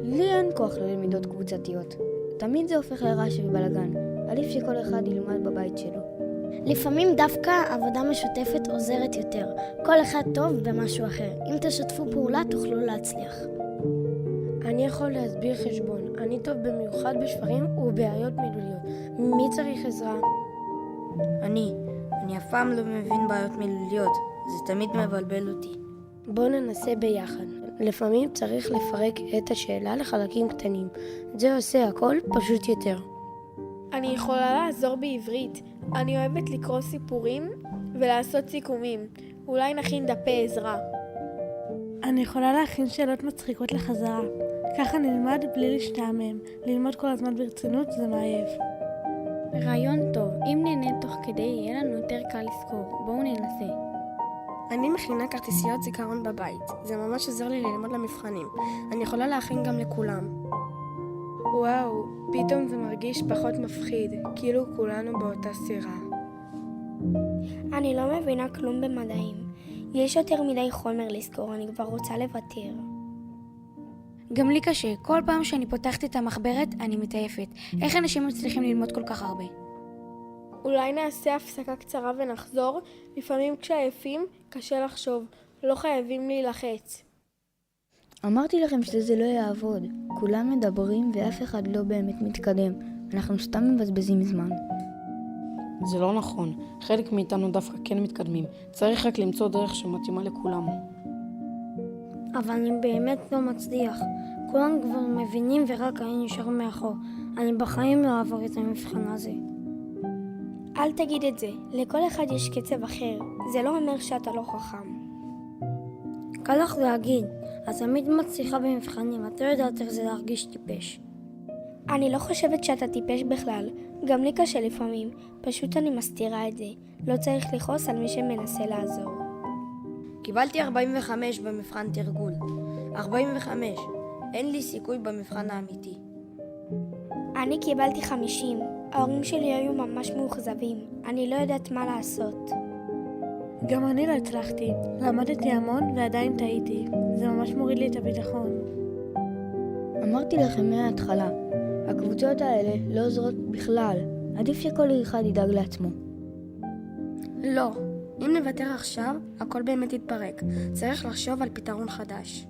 לי אין כוח ללמידות קבוצתיות, תמיד זה הופך לרעש ובלגן, עדיף שכל אחד ילמד בבית שלו. לפעמים דווקא עבודה משותפת עוזרת יותר, כל אחד טוב במשהו אחר, אם תשתפו פעולה תוכלו להצליח. אני יכול להסביר חשבון, אני טוב במיוחד בשברים ובבעיות מילוליות. מי צריך עזרה? אני אף פעם לא מבין בעיות מילוליות, זה תמיד מבלבל אותי. בוא ננסה ביחד. לפעמים צריך לפרק את השאלה לחלקים קטנים. זה עושה הכל פשוט יותר. אני יכולה לעזור בעברית. אני אוהבת לקרוא סיפורים ולעשות סיכומים. אולי נכין דפי עזרה. אני יכולה להכין שאלות מצחיקות לחזרה. ככה נלמד בלי להשתעמם. ללמוד כל הזמן ברצינות זה מעייף. רעיון טוב. אם נהנה תוך כדי יהיה לנו יותר קל לזכור. בואו ננסה. אני מכינה כרטיסיות זיכרון בבית. זה ממש עוזר לי ללמוד למבחנים. אני יכולה להכין גם לכולם. וואו, פתאום זה מרגיש פחות מפחיד, כאילו כולנו באותה סירה. אני לא מבינה כלום במדעים. יש יותר מדי חומר לזכור, אני כבר רוצה לוותר. גם לי קשה, כל פעם שאני פותחת את המחברת אני מתעייפת. איך אנשים מצליחים ללמוד כל כך הרבה? אולי נעשה הפסקה קצרה ונחזור? לפעמים כשעייפים קשה לחשוב, לא חייבים להילחץ. אמרתי לכם שזה לא יעבוד. כולם מדברים ואף אחד לא באמת מתקדם. אנחנו סתם מבזבזים זמן. זה לא נכון, חלק מאיתנו דווקא כן מתקדמים. צריך רק למצוא דרך שמתאימה לכולם. אבל אני באמת לא מצליח. כולם כבר מבינים ורק אני נשאר מאחור. אני בחיים לא אעבור את המבחן הזה. אל תגיד את זה, לכל אחד יש קצב אחר. זה לא אומר שאתה לא חכם. קל לך להגיד, את תמיד מצליחה במבחנים, את לא יודעת איך זה להרגיש טיפש. אני לא חושבת שאתה טיפש בכלל, גם לי קשה לפעמים, פשוט אני מסתירה את זה. לא צריך לכעוס על מי שמנסה לעזור. קיבלתי 45 במבחן תרגול. 45. אין לי סיכוי במבחן האמיתי. אני קיבלתי 50. ההורים שלי היו ממש מאוכזבים. אני לא יודעת מה לעשות. גם אני לא הצלחתי. למדתי המון ועדיין טעיתי. זה ממש מוריד לי את הביטחון. אמרתי לכם מההתחלה, הקבוצות האלה לא עוזרות בכלל. עדיף שכל אחד ידאג לעצמו. לא. אם נוותר עכשיו, הכל באמת יתפרק. צריך לחשוב על פתרון חדש.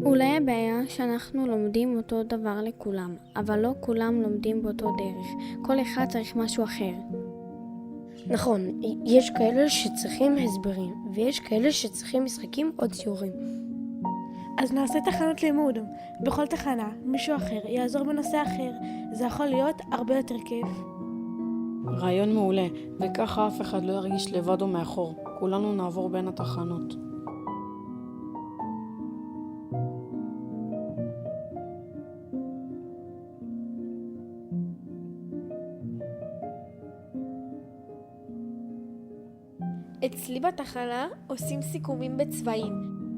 אולי הבעיה שאנחנו לומדים אותו דבר לכולם, אבל לא כולם לומדים באותו דרך. כל אחד צריך משהו אחר. נכון, יש כאלה שצריכים הסברים, ויש כאלה שצריכים משחקים או ציורים. אז נעשה תחנות לימוד. בכל תחנה, מישהו אחר יעזור בנושא אחר. זה יכול להיות הרבה יותר כיף. רעיון מעולה, וככה אף אחד לא ירגיש לבד או מאחור. כולנו נעבור בין התחנות. אצלי בתחנה עושים סיכומים בצבעים.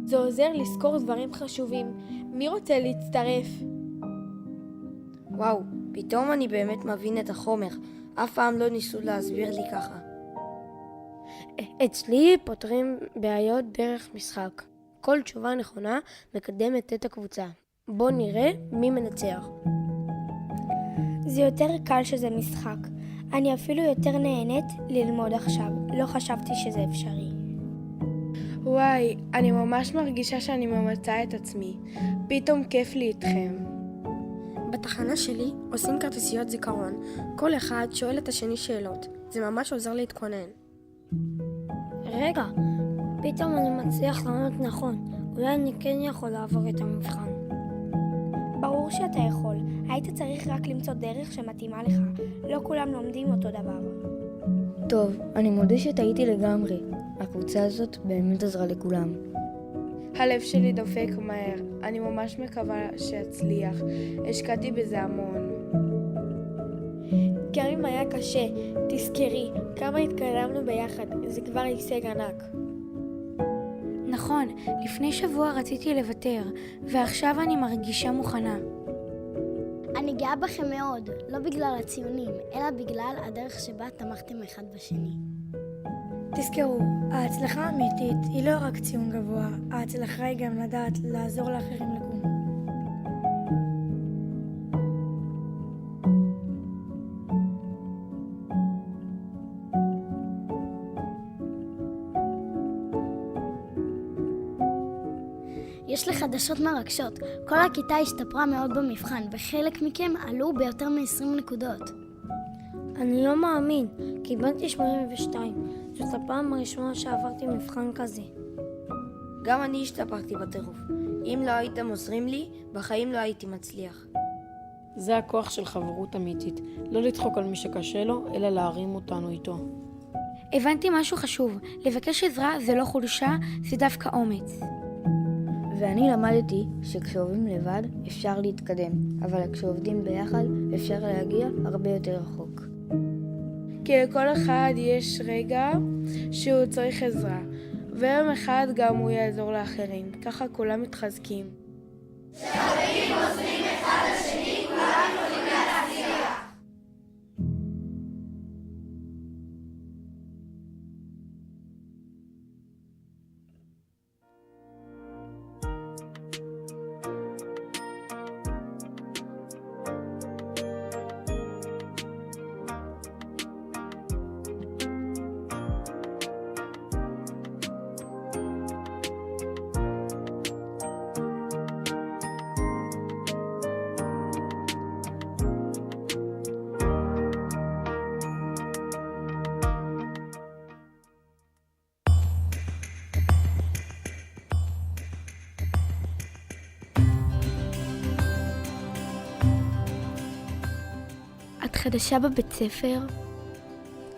זה עוזר לזכור דברים חשובים. מי רוצה להצטרף? וואו, פתאום אני באמת מבין את החומר. אף פעם לא ניסו להסביר לי ככה. אצלי פותרים בעיות דרך משחק. כל תשובה נכונה מקדמת את הקבוצה. בוא נראה מי מנצח. זה יותר קל שזה משחק. אני אפילו יותר נהנית ללמוד עכשיו. לא חשבתי שזה אפשרי. וואי, אני ממש מרגישה שאני ממצאה את עצמי. פתאום כיף לי איתכם. בתחנה שלי עושים כרטיסיות זיכרון. כל אחד שואל את השני שאלות. זה ממש עוזר להתכונן. רגע, פתאום אני מצליח לענות נכון. אולי אני כן יכול לעבור את המבחן. ברור שאתה יכול. היית צריך רק למצוא דרך שמתאימה לך. לא כולם לומדים אותו דבר. טוב, אני מודה שטעיתי לגמרי. הקבוצה הזאת באמת עזרה לכולם. הלב שלי דופק מהר. אני ממש מקווה שאצליח. השקעתי בזה המון. גם אם היה קשה, תזכרי כמה התקדמנו ביחד. זה כבר הישג ענק. נכון, לפני שבוע רציתי לוותר, ועכשיו אני מרגישה מוכנה. אני גאה בכם מאוד, לא בגלל הציונים, אלא בגלל הדרך שבה תמכתם אחד בשני. תזכרו, ההצלחה האמיתית היא לא רק ציון גבוה, ההצלחה היא גם לדעת לעזור לאחרים לקום. יש לי חדשות מרגשות. כל הכיתה השתפרה מאוד במבחן, וחלק מכם עלו ביותר מ-20 נקודות. אני לא מאמין, קיבלתי 82. זאת הפעם הראשונה שעברתי מבחן כזה. גם אני השתפרתי בטירוף. אם לא הייתם עוזרים לי, בחיים לא הייתי מצליח. זה הכוח של חברות אמיתית. לא לצחוק על מי שקשה לו, אלא להרים אותנו איתו. הבנתי משהו חשוב. לבקש עזרה זה לא חולשה, זה דווקא אומץ. ואני למדתי שכשעובדים לבד אפשר להתקדם, אבל כשעובדים ביחד אפשר להגיע הרבה יותר רחוק. כי לכל אחד יש רגע שהוא צריך עזרה, ויום אחד גם הוא יעזור לאחרים. ככה כולם מתחזקים. כשחברים עוזרים אחד לשני, כולם יכולים להצליח. את חדשה בבית ספר?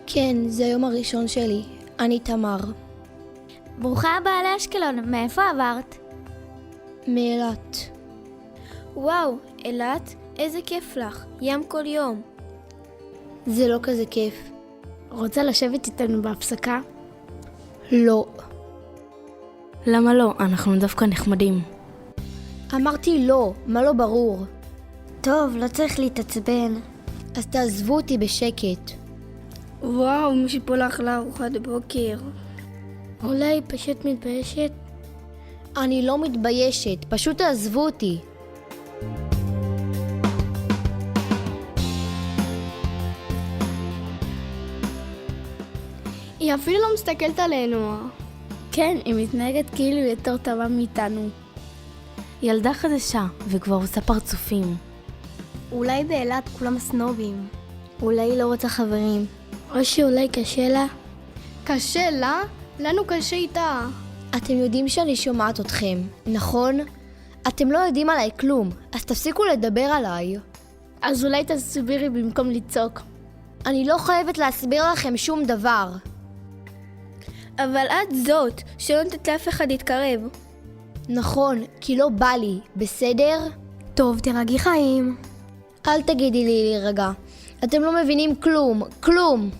כן, זה היום הראשון שלי. אני תמר. ברוכה הבאה לאשקלון, מאיפה עברת? מאילת. וואו, אילת, איזה כיף לך. ים כל יום. זה לא כזה כיף. רוצה לשבת איתנו בהפסקה? לא. למה לא? אנחנו דווקא נחמדים. אמרתי לא, מה לא ברור? טוב, לא צריך להתעצבן. אז תעזבו אותי בשקט. וואו, מישהי פה לך לארוחת בוקר. אולי היא פשוט מתביישת? אני לא מתביישת, פשוט תעזבו אותי. היא אפילו לא מסתכלת עלינו. כן, היא מתנהגת כאילו היא יותר טובה מאיתנו. ילדה חדשה, וכבר עושה פרצופים. אולי באילת כולם סנובים. אולי היא לא רוצה חברים. או שאולי קשה לה. קשה לה? לנו קשה איתה. אתם יודעים שאני שומעת אתכם, נכון? אתם לא יודעים עליי כלום, אז תפסיקו לדבר עליי. אז אולי תסבירי במקום לצעוק. אני לא חייבת להסביר לכם שום דבר. אבל את זאת, שלא נתת לאף אחד להתקרב. נכון, כי לא בא לי, בסדר? טוב, תרגי חיים. אל תגידי לי להירגע. אתם לא מבינים כלום, כלום.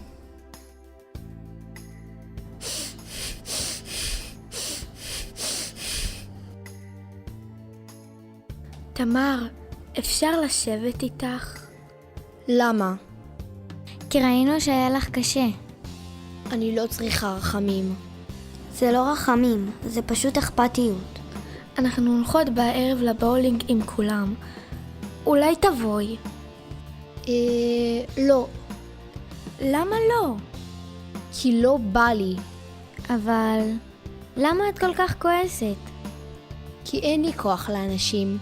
תמר, אפשר לשבת איתך? למה? כי ראינו שהיה לך קשה. אני לא צריכה רחמים. זה לא רחמים, זה פשוט אכפתיות. אנחנו הולכות בערב לבאולינג עם כולם. אולי תבואי. לא. למה לא? כי לא בא לי. אבל למה את כל כך כועסת? כי אין לי כוח לאנשים.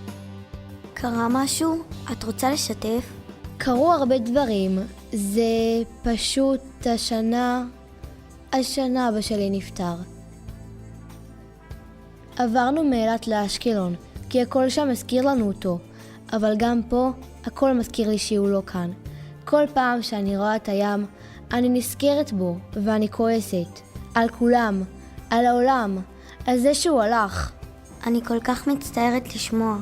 קרה משהו? את רוצה לשתף? קרו הרבה דברים. זה פשוט השנה אבא שלי נפטר. עברנו מאילת לאשקלון, כי הכל שם מזכיר לנו אותו. אבל גם פה, הכל מזכיר לי שהוא לא כאן. כל פעם שאני רואה את הים, אני נזכרת בו, ואני כועסת. על כולם, על העולם, על זה שהוא הלך. אני כל כך מצטערת לשמוע.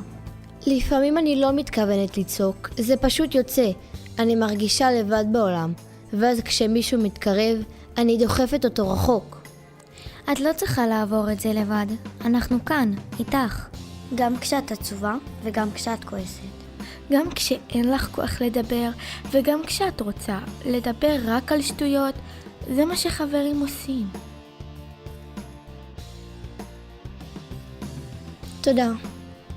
לפעמים אני לא מתכוונת לצעוק, זה פשוט יוצא. אני מרגישה לבד בעולם, ואז כשמישהו מתקרב, אני דוחפת אותו רחוק. את לא צריכה לעבור את זה לבד. אנחנו כאן, איתך. גם כשאת עצובה וגם כשאת כועסת. גם כשאין לך כוח לדבר, וגם כשאת רוצה לדבר רק על שטויות, זה מה שחברים עושים. תודה.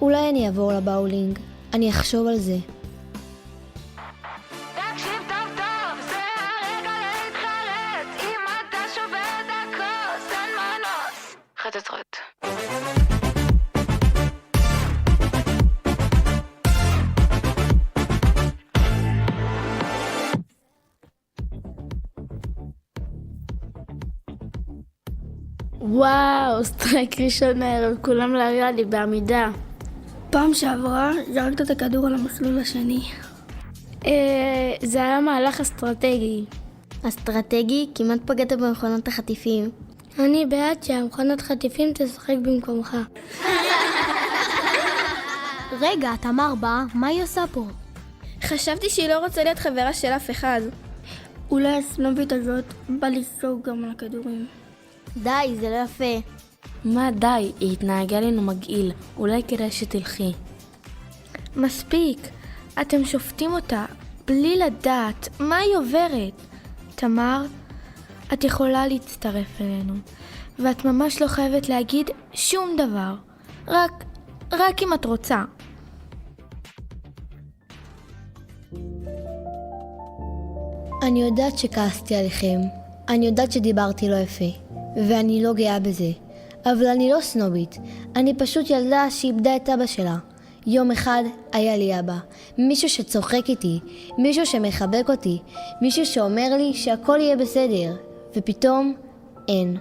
אולי אני אעבור לבאולינג. אני אחשוב על זה. תקשיב טוב טוב, זה הרגע להתחרט. אם אתה שובר את הכוס, אין מנוס. חצוצרות. וואו, סטרייק ראשון הערב, כולם להריע לי בעמידה. פעם שעברה זרקת את הכדור על המסלול השני. זה היה מהלך אסטרטגי. אסטרטגי? כמעט פגעת במכונת החטיפים. אני בעד שהמכונת חטיפים תשחק במקומך. רגע, תמר באה, מה היא עושה פה? חשבתי שהיא לא רוצה להיות חברה של אף אחד. אולי הסנובית הזאת בא לזרוק גם על הכדורים. די, זה לא יפה. מה די? היא התנהגה לנו מגעיל. אולי כדאי שתלכי. מספיק. אתם שופטים אותה בלי לדעת מה היא עוברת. תמר, את יכולה להצטרף אלינו, ואת ממש לא חייבת להגיד שום דבר. רק אם את רוצה. אני יודעת שכעסתי עליכם. אני יודעת שדיברתי לא יפה. ואני לא גאה בזה. אבל אני לא סנובית. אני פשוט ילדה שאיבדה את אבא שלה. יום אחד היה לי אבא. מישהו שצוחק איתי. מישהו שמחבק אותי. מישהו שאומר לי שהכל יהיה בסדר. ופתאום אין.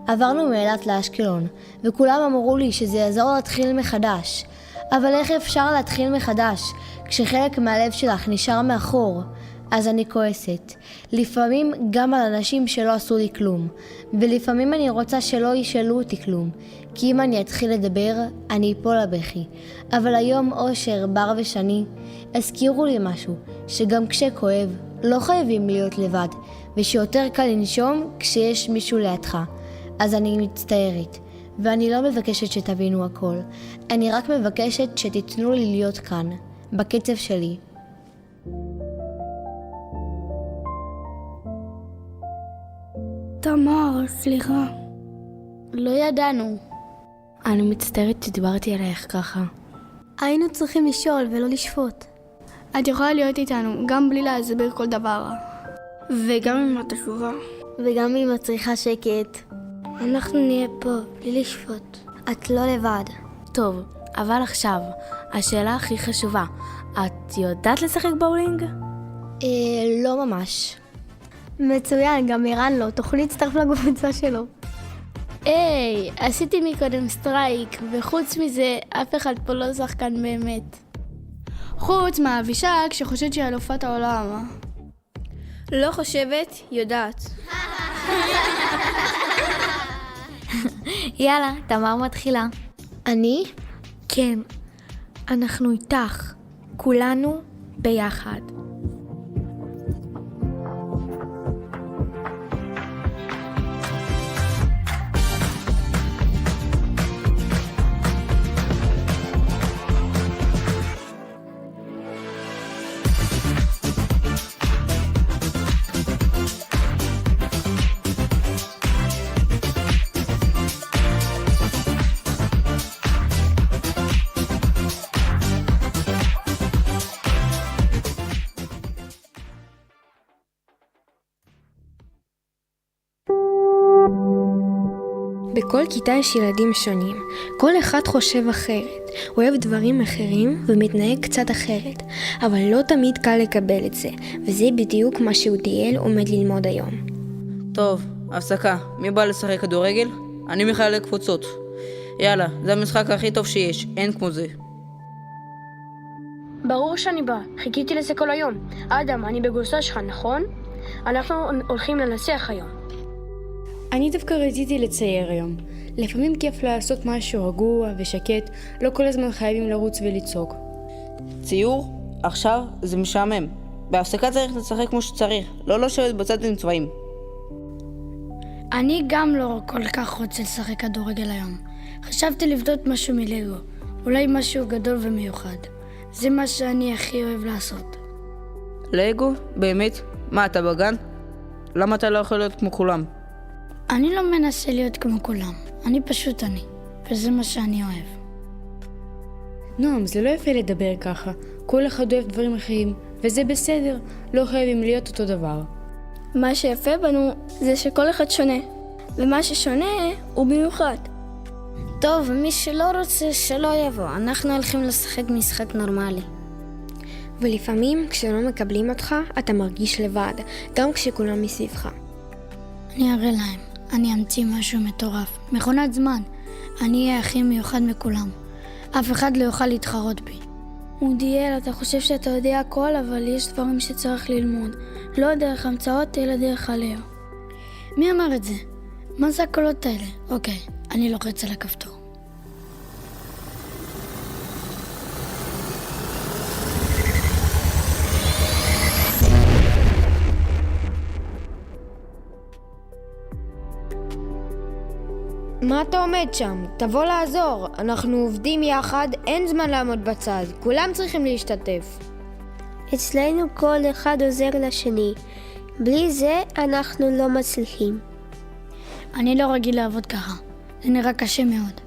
עברנו מאילת לאשקלון. וכולם אמרו לי שזה יעזור להתחיל מחדש. אבל איך אפשר להתחיל מחדש כשחלק מהלב שלך נשאר מאחור? אז אני כועסת. לפעמים גם על אנשים שלא עשו לי כלום. ולפעמים אני רוצה שלא ישאלו אותי כלום. כי אם אני אתחיל לדבר, אני אפול לבכי. אבל היום אושר, בר ושני הזכירו לי משהו, שגם כשכואב, לא חייבים להיות לבד, ושיותר קל לנשום כשיש מישהו לידך. אז אני מצטערת. ואני לא מבקשת שתבינו הכל. אני רק מבקשת שתיתנו לי להיות כאן, בקצב שלי. תמר, סליחה. לא ידענו. אני מצטערת שדיברתי עלייך ככה. היינו צריכים לשאול ולא לשפוט. את יכולה להיות איתנו, גם בלי להסביר כל דבר. וגם אם את עקובה. וגם אם את צריכה שקט. אנחנו נהיה פה, בלי לשפוט. את לא לבד. טוב, אבל עכשיו, השאלה הכי חשובה. את יודעת לשחק באולינג? לא ממש. מצוין, גם אירן לא. תוכלי להצטרף לקבוצה שלו. היי, עשיתי מקודם סטרייק, וחוץ מזה, אף אחד פה לא שחקן באמת. חוץ מהאבישג שחושבת שהיא אלופת העולם. לא חושבת, יודעת. יאללה, תמר מתחילה. אני? כן, אנחנו איתך. כולנו ביחד. בכל כיתה יש ילדים שונים, כל אחד חושב אחרת, אוהב דברים אחרים ומתנהג קצת אחרת, אבל לא תמיד קל לקבל את זה, וזה בדיוק מה שאודיאל עומד ללמוד היום. טוב, הפסקה. מי בא לשחק כדורגל? אני מחלק קבוצות. יאללה, זה המשחק הכי טוב שיש, אין כמו זה. ברור שאני בא, חיכיתי לזה כל היום. אדם, אני בגוסה שלך, נכון? אנחנו הולכים לנצח היום. אני דווקא רציתי לצייר היום. לפעמים כיף לעשות משהו רגוע ושקט, לא כל הזמן חייבים לרוץ ולצעוק. ציור? עכשיו זה משעמם. בהפסקה צריך לשחק כמו שצריך, לא לשבת בצד עם צבעים. אני גם לא כל כך רוצה לשחק כדורגל היום. חשבתי לבדות משהו מלגו, אולי משהו גדול ומיוחד. זה מה שאני הכי אוהב לעשות. לגו? באמת? מה, אתה בגן? למה אתה לא יכול להיות כמו כולם? אני לא מנסה להיות כמו כולם, אני פשוט אני, וזה מה שאני אוהב. נועם, זה לא יפה לדבר ככה. כל אחד אוהב דברים אחרים, וזה בסדר, לא חייבים להיות אותו דבר. מה שיפה בנו זה שכל אחד שונה, ומה ששונה הוא במיוחד. טוב, מי שלא רוצה שלא יבוא, אנחנו הולכים לשחק משחק נורמלי. ולפעמים כשלא מקבלים אותך, אתה מרגיש לבד, גם כשכולם מסביבך. אני אראה להם, אני אמציא משהו מטורף, מכונת זמן. אני אהיה הכי מיוחד מכולם. אף אחד לא יוכל להתחרות בי. אודיאל, אתה חושב שאתה יודע הכל, אבל יש דברים שצריך ללמוד. לא דרך המצאות, אלא דרך הלב. מי אמר את זה? מה זה הקולות האלה? אוקיי, אני לוחץ על הכפתור. מה אתה עומד שם? תבוא לעזור. אנחנו עובדים יחד, אין זמן לעמוד בצד. כולם צריכים להשתתף. אצלנו כל אחד עוזר לשני. בלי זה אנחנו לא מצליחים. אני לא רגיל לעבוד ככה. זה נראה קשה מאוד.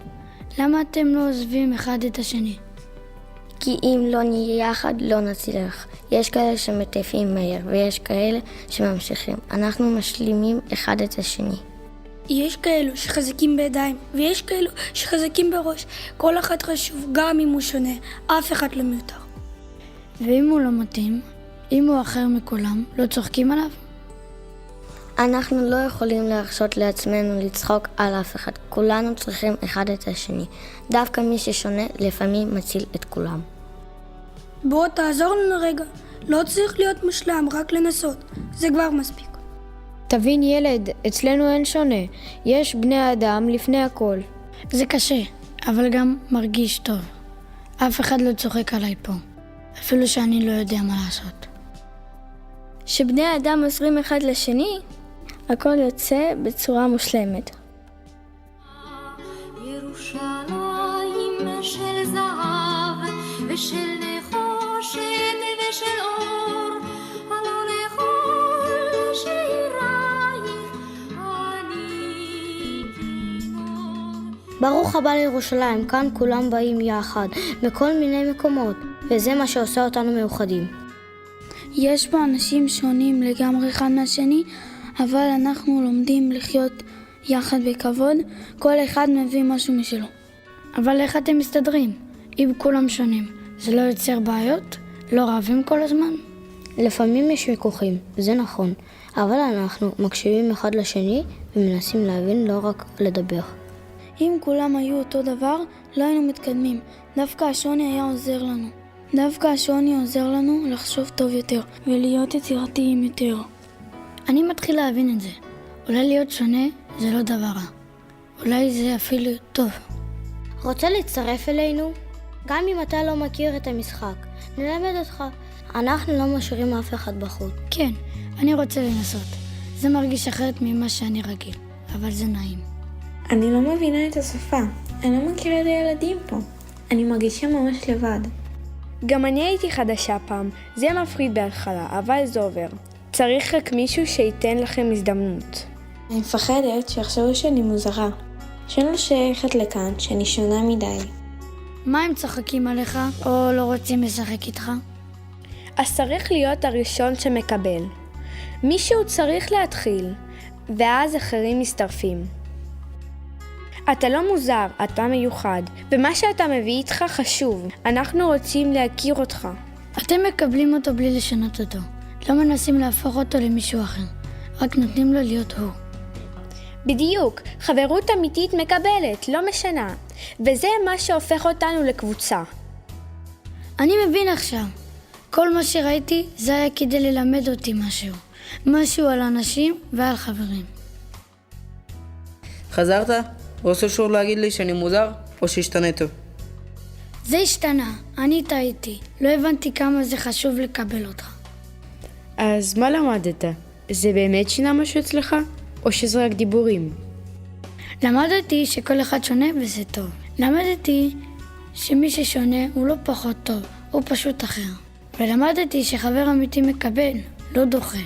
למה אתם לא עוזבים אחד את השני? כי אם לא נהיה יחד לא נצליח. יש כאלה שמטפים מהר ויש כאלה שממשיכים. אנחנו משלימים אחד את השני. יש כאלו שחזקים בידיים, ויש כאלו שחזקים בראש. כל אחד חשוב, גם אם הוא שונה. אף אחד לא מיותר. ואם הוא לא מתאים, אם הוא אחר מכולם, לא צוחקים עליו? אנחנו לא יכולים להרשות לעצמנו לצחוק על אף אחד. כולנו צריכים אחד את השני. דווקא מי ששונה לפעמים מציל את כולם. בוא תעזור לנו רגע. לא צריך להיות מושלם, רק לנסות. זה כבר מספיק. תבין ילד, אצלנו אין שונה. יש בני אדם לפני הכל. זה קשה, אבל גם מרגיש טוב. אף אחד לא צוחק עליי פה. אפילו שאני לא יודע מה לעשות. שבני האדם עוזרים אחד לשני, הכל יוצא בצורה מושלמת. ושל נחושת ושל אור, הלא לכל שירייך אני כינור. ברוך הבא לירושלים, כאן כולם באים יחד, מכל מיני מקומות, וזה מה שעושה אותנו מאוחדים. יש פה אנשים שונים לגמרי אחד מהשני, אבל אנחנו לומדים לחיות יחד בכבוד, כל אחד מביא משהו משלו. אבל איך אתם מסתדרים? אם כולם שונים, זה לא יוצר בעיות? לא רעבים כל הזמן? לפעמים יש ויכוחים, זה נכון, אבל אנחנו מקשיבים אחד לשני ומנסים להבין, לא רק לדבר. אם כולם היו אותו דבר, לא היינו מתקדמים. דווקא השוני היה עוזר לנו. דווקא השוני עוזר לנו לחשוב טוב יותר ולהיות יצירתיים יותר. אני מתחיל להבין את זה. אולי להיות שונה זה לא דבר רע. אולי זה אפילו טוב. רוצה להצטרף אלינו? גם אם אתה לא מכיר את המשחק, נלמד אותך. אנחנו לא משאירים אף אחד בחוץ. כן, אני רוצה לנסות. זה מרגיש אחרת ממה שאני רגיל, אבל זה נעים. אני לא מבינה את השפה. אני לא מכירה את הילדים פה. אני מרגישה ממש לבד. גם אני הייתי חדשה פעם. זה מפחיד בהתחלה, אבל זה עובר. צריך רק מישהו שייתן לכם הזדמנות. אני מפחדת שיחשבו שאני מוזרה. שאני לא שייכת לכאן, שאני שונה מדי. מה הם צוחקים עליך או לא רוצים לשחק איתך? אז צריך להיות הראשון שמקבל. מישהו צריך להתחיל, ואז אחרים מסתרפים. אתה לא מוזר, אתה מיוחד, ומה שאתה מביא איתך חשוב. אנחנו רוצים להכיר אותך. אתם מקבלים אותו בלי לשנות אותו. לא מנסים להפוך אותו למישהו אחר, רק נותנים לו להיות הוא. בדיוק, חברות אמיתית מקבלת, לא משנה. וזה מה שהופך אותנו לקבוצה. אני מבין עכשיו. כל מה שראיתי זה היה כדי ללמד אותי משהו. משהו על אנשים ועל חברים. חזרת? רוצה שוב להגיד לי שאני מוזר או שהשתנית? זה השתנה, אני טעיתי. לא הבנתי כמה זה חשוב לקבל אותך. אז מה למדת? זה באמת שינה משהו אצלך? או שזה רק דיבורים? למדתי שכל אחד שונה וזה טוב. למדתי שמי ששונה הוא לא פחות טוב, הוא פשוט אחר. ולמדתי שחבר אמיתי מקבל, לא דוחה.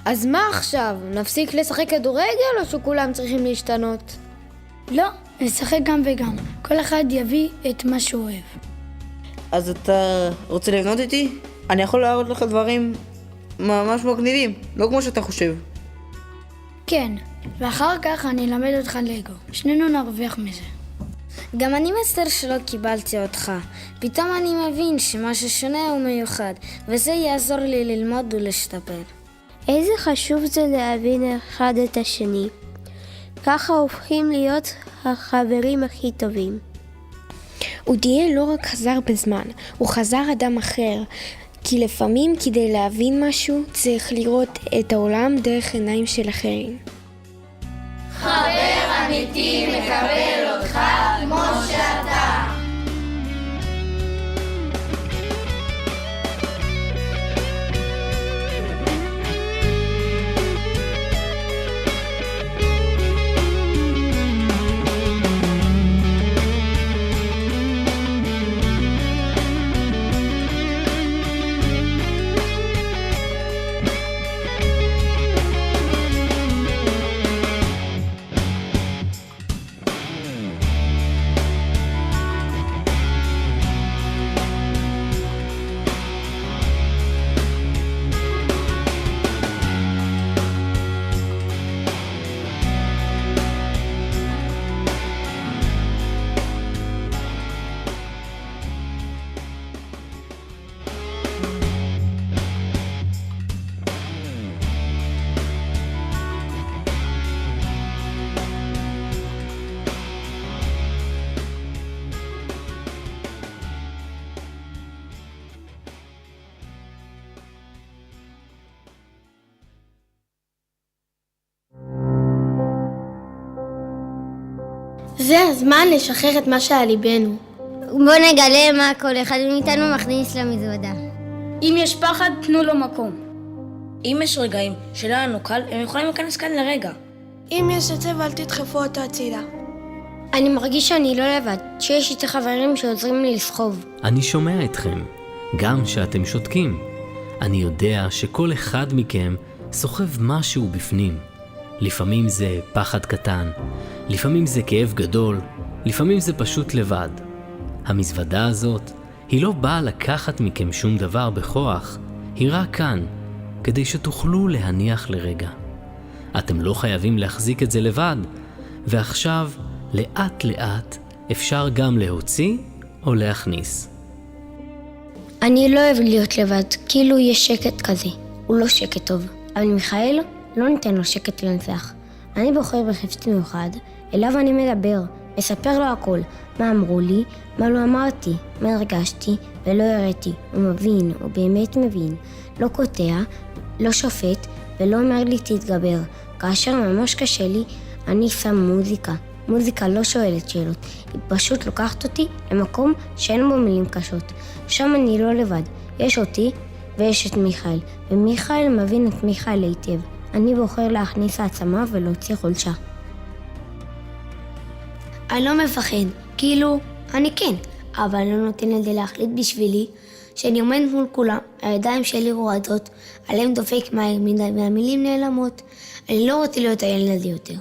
אז מה עכשיו? נפסיק לשחק כדורגל או שכולם צריכים להשתנות? לא, לשחק גם וגם. כל אחד יביא את מה שהוא אוהב. אז אתה רוצה לבנות איתי? אני יכול להראות לך דברים ממש מגניבים, לא כמו שאתה חושב. כן, ואחר כך אני אלמד אותך לגו. שנינו נרוויח מזה. גם אני מצטער שלא קיבלתי אותך. פתאום אני מבין שמה ששונה הוא מיוחד, וזה יעזור לי ללמוד ולהשתפר. איזה חשוב זה להבין אחד את השני. ככה הופכים להיות החברים הכי טובים. אודיאל לא רק חזר בזמן, הוא חזר אדם אחר. כי לפעמים כדי להבין משהו צריך לראות את העולם דרך עיניים של אחרים. חבר אמיתי מקבל אותך כמו שאתה. זה הזמן לשחרר את מה שעל ליבנו. בוא נגלה מה כל אחד מאיתנו מכניס למזוודה. אם יש פחד, תנו לו מקום. אם יש רגעים שלא לנו קל, הם יכולים להיכנס כאן לרגע. אם יש עצב, אל תדחפו אותו הצידה. אני מרגיש שאני לא לבד, שיש איתי חברים שעוזרים לי לסחוב. אני שומע אתכם, גם שאתם שותקים. אני יודע שכל אחד מכם סוחב משהו בפנים. לפעמים זה פחד קטן, לפעמים זה כאב גדול, לפעמים זה פשוט לבד. המזוודה הזאת היא לא באה לקחת מכם שום דבר בכוח, היא רק כאן, כדי שתוכלו להניח לרגע. אתם לא חייבים להחזיק את זה לבד, ועכשיו לאט לאט אפשר גם להוציא או להכניס. אני לא אוהב להיות לבד, כאילו יש שקט כזה. הוא לא שקט טוב, אבל מיכאל לא ניתן לו שקט לנצח. אני בוחר בחפץ מיוחד, אליו אני מדבר, מספר לו הכל, מה אמרו לי, מה לא אמרתי, מה הרגשתי ולא הראיתי. הוא מבין, הוא באמת מבין, לא קוטע, לא שופט ולא אומר לי תתגבר. כאשר ממש קשה לי, אני שם מוזיקה. מוזיקה לא שואלת שאלות, היא פשוט לוקחת אותי למקום שאין בו מילים קשות. שם אני לא לבד, יש אותי ויש את מיכאל, ומיכאל מבין את מיכאל היטב. אני בוחר להכניס העצמה ולהוציא חולשה. אני לא מפחד, כאילו, אני כן, אבל אני לא נותן לזה להחליט בשבילי, שאני עומד מול כולם, הידיים שלי רועדות, עליהם דופק מהר מדי והמילים נעלמות. אני לא רוצה להיות הילד הזה יותר.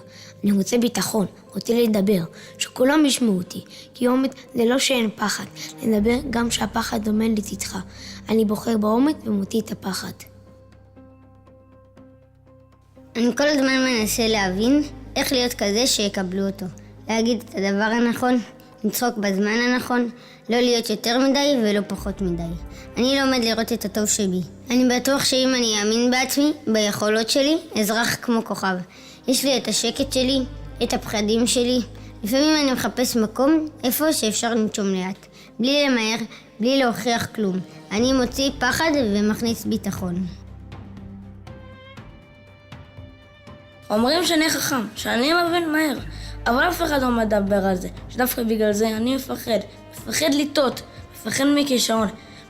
אני רוצה ביטחון, רוצה לדבר, שכולם ישמעו אותי, כי אומץ זה לא שאין פחד, לדבר גם שהפחד עומד לצדך. אני בוחר באומץ ומוציא את הפחד. אני כל הזמן מנסה להבין איך להיות כזה שיקבלו אותו. להגיד את הדבר הנכון, לצחוק בזמן הנכון, לא להיות יותר מדי ולא פחות מדי. אני לומד לראות את הטוב שבי. אני בטוח שאם אני אאמין בעצמי, ביכולות שלי, אזרח כמו כוכב. יש לי את השקט שלי, את הפחדים שלי. לפעמים אני מחפש מקום איפה שאפשר לנשום לאט. בלי למהר, בלי להוכיח כלום. אני מוציא פחד ומכניס ביטחון. אומרים שאני חכם, שאני מבין מהר, אבל אף אחד לא מדבר על זה, שדווקא בגלל זה אני מפחד לטעות, מפחד מכישרון.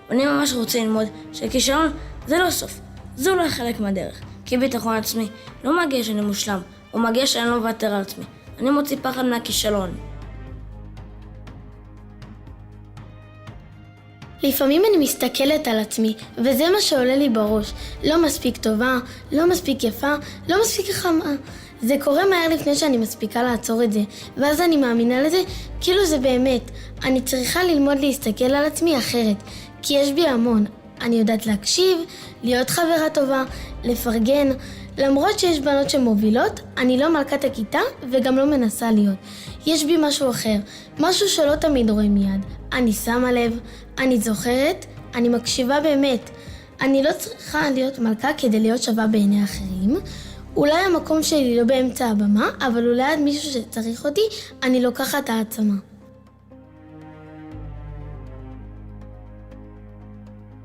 ואני ממש רוצה ללמוד שכישרון זה לא סוף, זה אולי חלק מהדרך, כי ביטחון עצמי לא מגיע שאני מושלם, הוא מגיע שאני לא מוותר על עצמי. אני מוציא פחד מהכישלון. לפעמים אני מסתכלת על עצמי, וזה מה שעולה לי בראש. לא מספיק טובה, לא מספיק יפה, לא מספיק חכמה. זה קורה מהר לפני שאני מספיקה לעצור את זה, ואז אני מאמינה לזה, כאילו זה באמת. אני צריכה ללמוד להסתכל על עצמי אחרת, כי יש בי המון. אני יודעת להקשיב, להיות חברה טובה, לפרגן. למרות שיש בנות שמובילות, אני לא מלכת הכיתה וגם לא מנסה להיות. יש בי משהו אחר, משהו שלא תמיד רואה מיד. אני שמה לב, אני זוכרת, אני מקשיבה באמת. אני לא צריכה להיות מלכה כדי להיות שווה בעיני אחרים. אולי המקום שלי לא באמצע הבמה, אבל אולי עד מישהו שצריך אותי, אני לוקחת העצמה.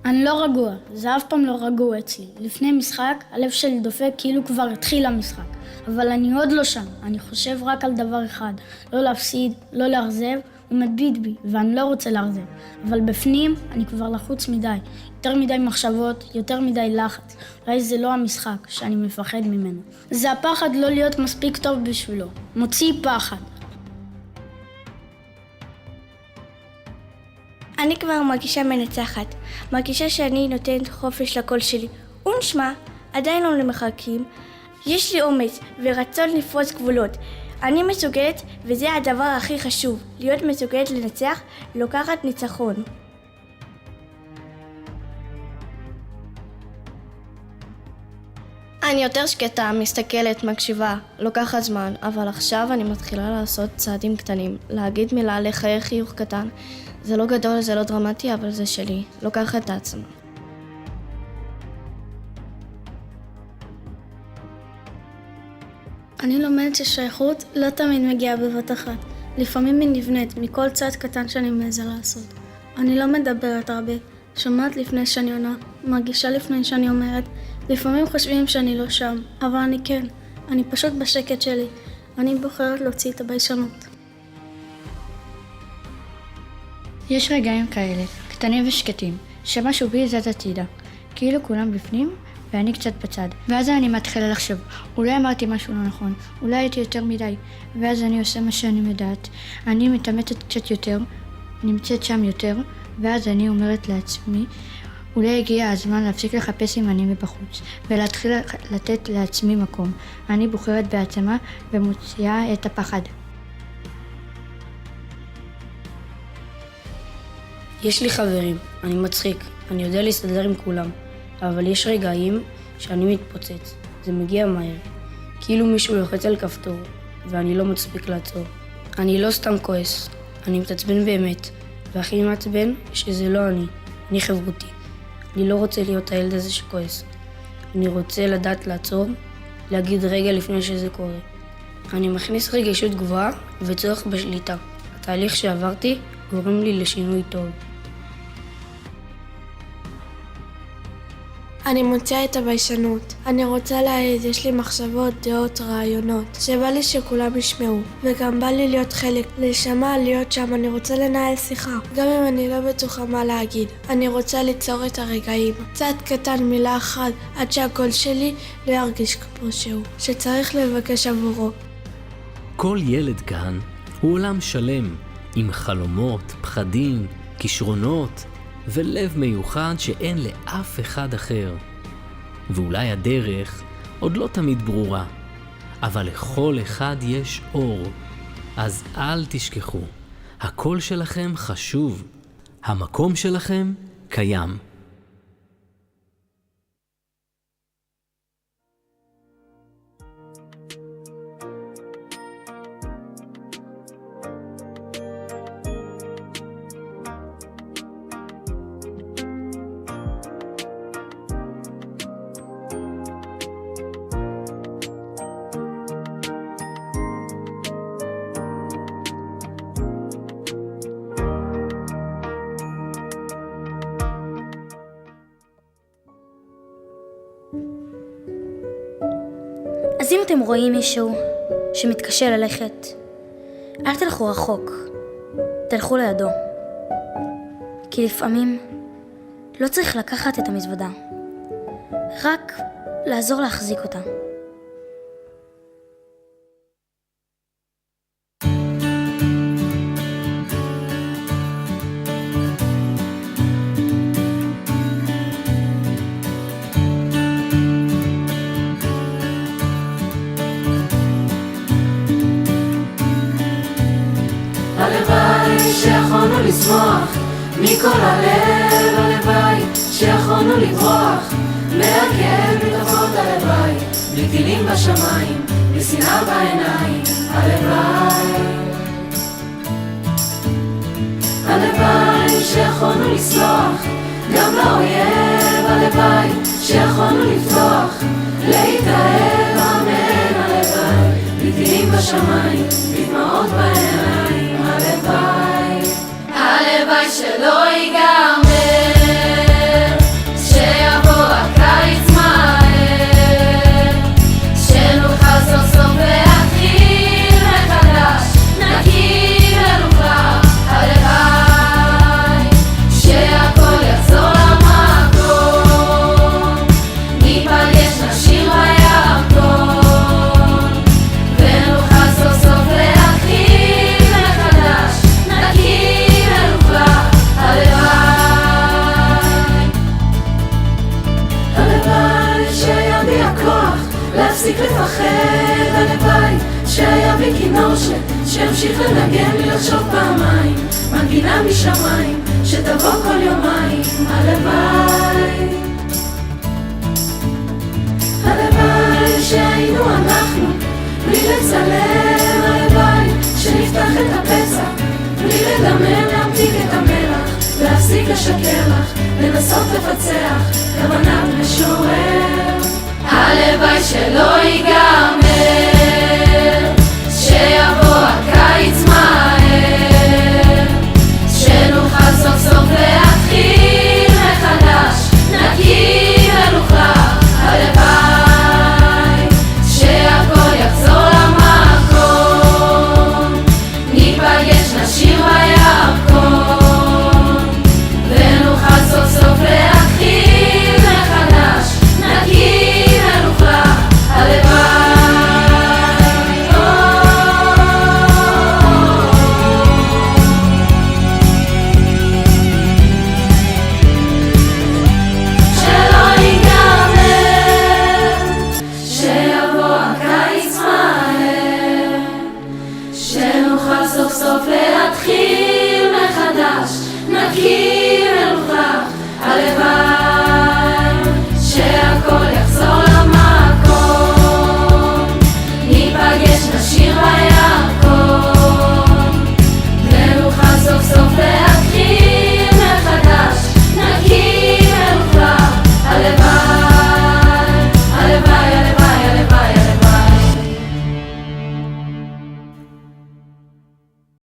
אני לא רגוע, זה אף פעם לא רגוע אצלי. לפני משחק, הלב שלי דופק כאילו כבר התחיל המשחק. אבל אני עוד לא שם, אני חושב רק על דבר אחד, לא להפסיד, לא לאכזב, הוא מביט בי, ואני לא רוצה לאכזב. אבל בפנים אני כבר לחוץ מדי, יותר מדי מחשבות, יותר מדי לחץ. אולי זה לא המשחק שאני מפחד ממנו. זה הפחד לא להיות מספיק טוב בשבילו, מוציא פחד. אני כבר מרגישה מנצחת, מרגישה שאני נותנת חופש לקול שלי. הוא נשמע, עדיין לא למחלקים, יש לי אומץ ורצון לפרוץ גבולות. אני מסוגלת, וזה הדבר הכי חשוב, להיות מסוגלת לנצח, לוקחת ניצחון. אני יותר שקטה, מסתכלת, מקשיבה, לוקחת זמן, אבל עכשיו אני מתחילה לעשות צעדים קטנים, להגיד מילה, לחייך חיוך קטן. זה לא גדול, זה לא דרמטי, אבל זה שלי. לוקחת את העצמה. אני לומדת ששייכות לא תמיד מגיעה בבת אחת. לפעמים היא נבנית מכל צעד קטן שאני מעזה לעשות. אני לא מדברת הרבה, שומעת לפני שאני עונה, מרגישה לפני שאני אומרת. לפעמים חושבים שאני לא שם, אבל אני כן. אני פשוט בשקט שלי. אני בוחרת להוציא את הביישנות. יש רגעים כאלה, קטנים ושקטים, שמשהו בי זז הצידה, כאילו כולם בפנים, ואני קצת בצד. ואז אני מתחילה לחשוב, אולי אמרתי משהו לא נכון, אולי הייתי יותר מדי. ואז אני עושה מה שאני יודעת. אני מתאמצת קצת יותר, נמצאת שם יותר, ואז אני אומרת לעצמי, אולי הגיע הזמן להפסיק לחפש סימנים מבחוץ, ולהתחיל לתת לעצמי מקום. אני בוחרת בעצמה ומוציאה את הפחד. יש לי חברים, אני מצחיק, אני יודע להסתדר עם כולם, אבל יש רגעים שאני מתפוצץ, זה מגיע מהר, כאילו מישהו לוחץ על כפתור, ואני לא מספיק לעצור. אני לא סתם כועס, אני מתעצבן באמת, והכי מעצבן שזה לא אני חברותי. אני לא רוצה להיות הילד הזה שכועס. אני רוצה לדעת לעצור, להגיד רגע לפני שזה קורה. אני מכניס רגישות גבוהה וצורך בשליטה. התהליך שעברתי גורם לי לשינוי טוב. אני מוציאה את הביישנות. אני רוצה להעיד, יש לי מחשבות, דעות, רעיונות, שבא לי שכולם ישמעו, וגם בא לי להיות חלק, להישמע, להיות שם. אני רוצה לנהל שיחה, גם אם אני לא בטוחה מה להגיד. אני רוצה ליצור את הרגעים, צעד קטן, מילה אחת, עד שהקול שלי לא ירגיש כמו שהוא, שצריך לבקש עבורו. כל ילד כאן הוא עולם שלם, עם חלומות, פחדים, כישרונות, ולב מיוחד שאין לאף אחד אחר. ואולי הדרך עוד לא תמיד ברורה, אבל לכל אחד יש אור. אז אל תשכחו, הקול שלכם חשוב, המקום שלכם קיים. אז אם אתם רואים מישהו שמתקשה ללכת, אל תלכו רחוק, תלכו לידו. כי לפעמים לא צריך לקחת את המזוודה, רק לעזור להחזיק אותה. שיכולנו לשמוח מכל הלב, הלוואי שיכולנו לברוח מהכאב מתופעות הלוואי, בלי טילים בשמיים, בלי שנאה בעיניים, הלוואי. הלוואי שיכולנו לסלוח גם לאויב, הלוואי שיכולנו לפתוח, להתאהב, אמן, הלוואי, בלי טילים בשמיים, בלי דמעות בעיניים, הלוואי. הלוואי שלא ייגמר, שיבוא הקיץ מהר, שנוכל סוף סוף להתחיל מחדש, נקים ונופלא. הלוואי שהכל יחזור למקום, ניפגש נשיר בירקון, ונוכל סוף סוף להתחיל מחדש, נקים ונופלא. הלוואי שהיה בי הכוח להפסיק לפחד, הלוואי שהיה בי כינור שימשיך לנגן לי לחשוב פעמיים, מנגינה משמיים שתבוא כל יומיים, הלוואי. הלוואי שהיינו אנחנו בלי לצלם, הלוואי שנפתח את הפצע בלי לדמם, להמתיק את המלח, להפסיק לשקר לך, לנסות לפצח כוונת משורר. הלוואי שלא ייגמר, שיבוא הקיץ מהר, שנוכל סוף סוף להתחיל מחדש, נקים ונופלא. הלוואי שהכל יחזור למקום, ניפגש נשיר בירקון, ונוכל סוף סוף להתחיל מחדש, הלוואי